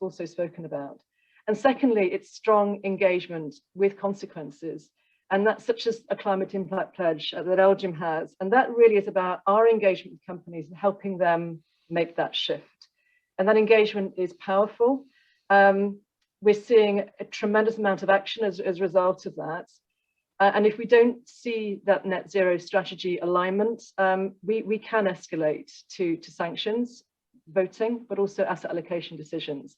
also spoken about. And secondly, it's strong engagement with consequences. And that's such as a climate impact pledge that Elgin has. And that really is about our engagement with companies and helping them make that shift. And that engagement is powerful. We're seeing a tremendous amount of action as a result of that. And if we don't see that net zero strategy alignment, we can escalate to sanctions, voting, but also asset allocation decisions.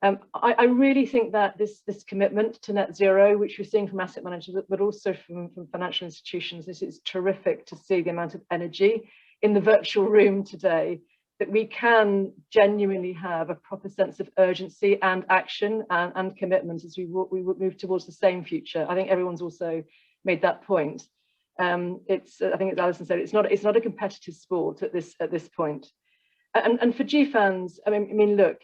I really think that this commitment to net zero, which we're seeing from asset managers, but also from financial institutions, this is terrific to see the amount of energy in the virtual room today, that we can genuinely have a proper sense of urgency and action and commitment as we move towards the same future. I think everyone's also made that point. I think as Alison said, it's not a competitive sport at this point. And for GFANZ, I mean, look,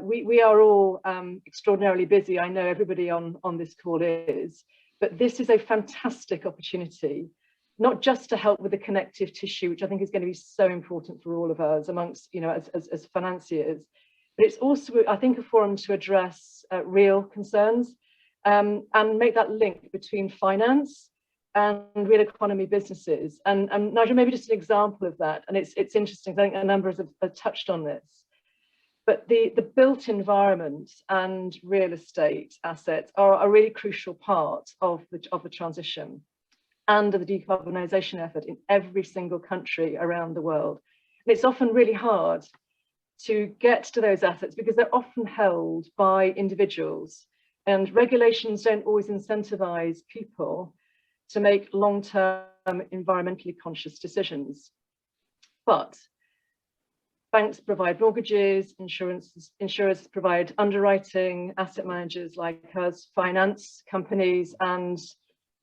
we are all extraordinarily busy. I know everybody on this call is, but this is a fantastic opportunity, not just to help with the connective tissue, which I think is going to be so important for all of us amongst, as financiers, but it's also, I think, a forum to address real concerns and make that link between finance and real economy businesses. And Nigel, maybe just an example of that. And it's interesting, I think a number have touched on this, but the built environment and real estate assets are a really crucial part of the transition and of the decarbonisation effort in every single country around the world. And it's often really hard to get to those assets because they're often held by individuals, and regulations don't always incentivize people to make long-term environmentally conscious decisions. But banks provide mortgages, insurers provide underwriting, asset managers like us finance companies, and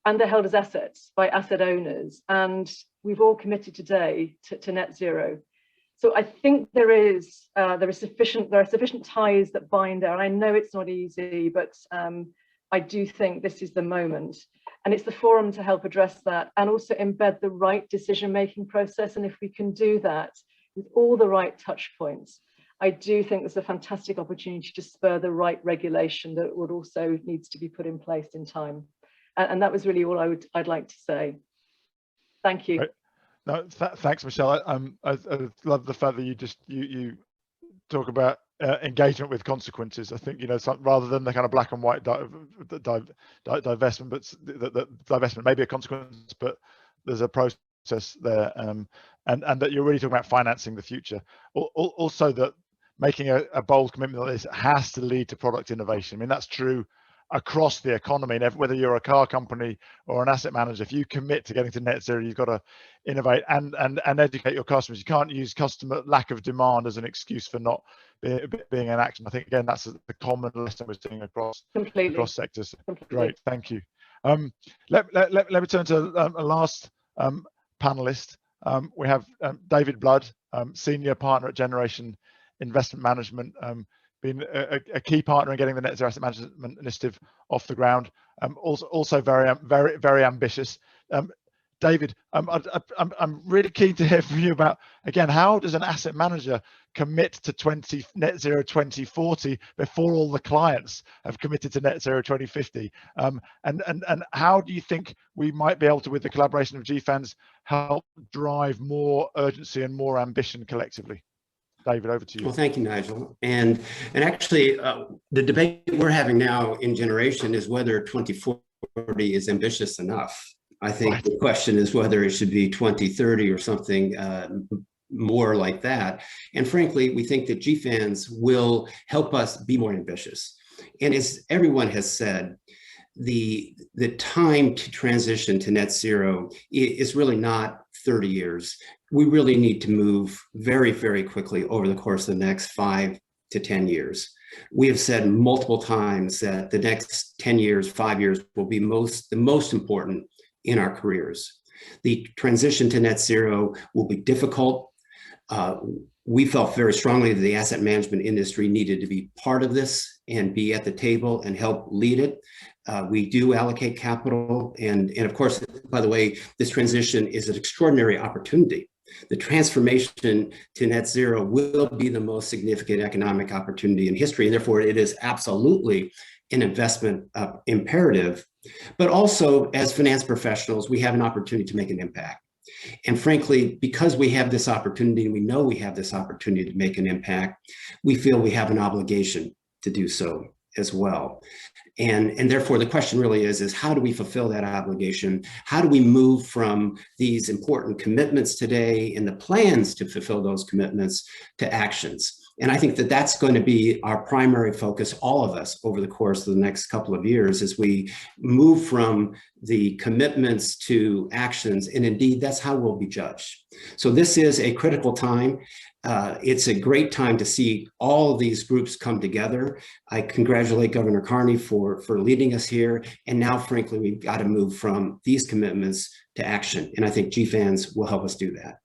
they're held as assets by asset owners. And we've all committed today to net zero. So I think there are sufficient ties that bind there. And I know it's not easy, but I do think this is the moment. And it's the forum to help address that and also embed the right decision-making process. And if we can do that with all the right touch points, I do think there's a fantastic opportunity to spur the right regulation that would also needs to be put in place in time. And that was really all I'd like to say. Thank you. Right. No, thanks, Michelle. I love the fact that you talk about engagement with consequences. I think, rather than the kind of black and white divestment, but the divestment may be a consequence, but there's a process there, and that you're really talking about financing the future. Also, that making a bold commitment like this has to lead to product innovation. I mean, that's true across the economy, and whether you're a car company or an asset manager, if you commit to getting to net zero, you've got to innovate and educate your customers. You can't use customer lack of demand as an excuse for not being in action. I think, again, that's the common lesson we're seeing across sectors. Great, thank you. Let me turn to a last panelist. We have David Blood, Senior Partner at Generation Investment Management, been a key partner in getting the Net Zero Asset Management Initiative off the ground. Also very ambitious. David, I'm really keen to hear from you about, again, how does an asset manager commit to net zero 2040 before all the clients have committed to net zero 2050? And how do you think we might be able to, with the collaboration of GFANZ, help drive more urgency and more ambition collectively? David, over to you. Well, thank you, Nigel. And actually, the debate we're having now in Generation is whether 2040 is ambitious enough. I think the question is whether it should be 2030 or something more like that. And frankly, we think that GFANZ will help us be more ambitious. And as everyone has said, the time to transition to net zero is really not 30 years. We really need to move very, very quickly over the course of the next 5 to 10 years. We have said multiple times that the next 10 years, 5 years will be the most important in our careers. The transition to net zero will be difficult. We felt very strongly that the asset management industry needed to be part of this and be at the table and help lead it. We do allocate capital, and of course, by the way, this transition is an extraordinary opportunity. The transformation to net zero will be the most significant economic opportunity in history, and therefore it is absolutely an investment imperative. But also, as finance professionals, we have an opportunity to make an impact. And frankly, because we have this opportunity, and we know we have this opportunity to make an impact, we feel we have an obligation to do so as well. And therefore, the question really is how do we fulfill that obligation? How do we move from these important commitments today and the plans to fulfill those commitments to actions? And I think that that's going to be our primary focus, all of us, over the course of the next couple of years, as we move from the commitments to actions. And indeed, that's how we'll be judged. So this is a critical time. It's a great time to see all of these groups come together. I congratulate Governor Carney for leading us here. And now, frankly, we've got to move from these commitments to action. And I think GFANZ will help us do that.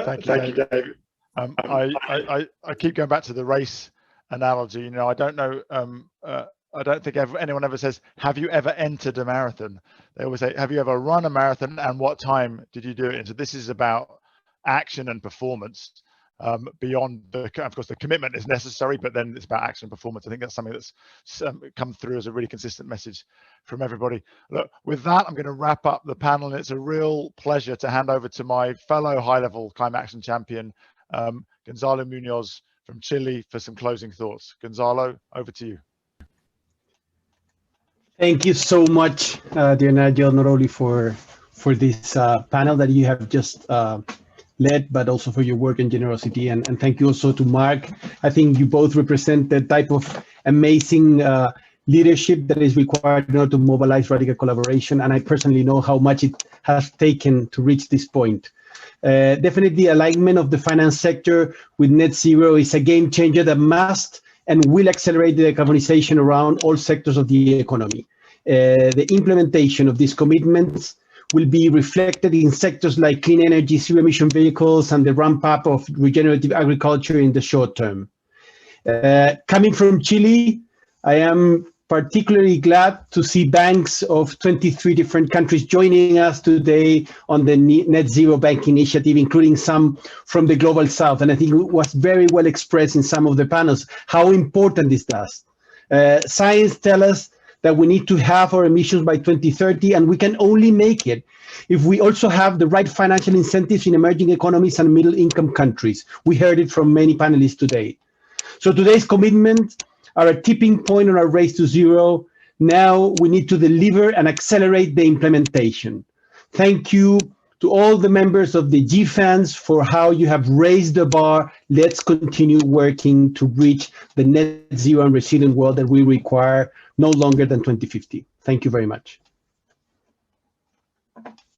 Thank you, Dave. I keep going back to the race analogy. You know, I don't know. I don't think anyone ever says, "Have you ever entered a marathon?" They always say, "Have you ever run a marathon, and what time did you do it in?" So this is about action and performance. Beyond the, of course, the commitment is necessary, but then it's about action and performance. I think that's something that's come through as a really consistent message from everybody. Look, with that, I'm going to wrap up the panel, and it's a real pleasure to hand over to my fellow high-level climate action champion, Gonzalo Munoz from Chile, for some closing thoughts. Gonzalo, over to you. Thank you so much, dear Nigel, not only for this panel that you have just led, but also for your work and generosity. And thank you also to Mark. I think you both represent the type of amazing leadership that is required in order to mobilize radical collaboration. And I personally know how much it has taken to reach this point. Definitely alignment of the finance sector with net zero is a game changer that must and will accelerate the decarbonization around all sectors of the economy. The implementation of these commitments will be reflected in sectors like clean energy, zero emission vehicles, and the ramp up of regenerative agriculture in the short term. Coming from Chile, I am particularly glad to see banks of 23 different countries joining us today on the Net Zero Bank Initiative, including some from the Global South. And I think it was very well expressed in some of the panels how important this does. Science tells us that we need to have our emissions by 2030, and we can only make it if we also have the right financial incentives in emerging economies and middle-income countries. We heard it from many panelists today. So today's commitments are a tipping point on our race to zero. Now we need to deliver and accelerate the implementation. Thank you to all the members of the GFANZ for how you have raised the bar. Let's continue working to reach the net zero and resilient world that we require no longer than 2050. Thank you very much.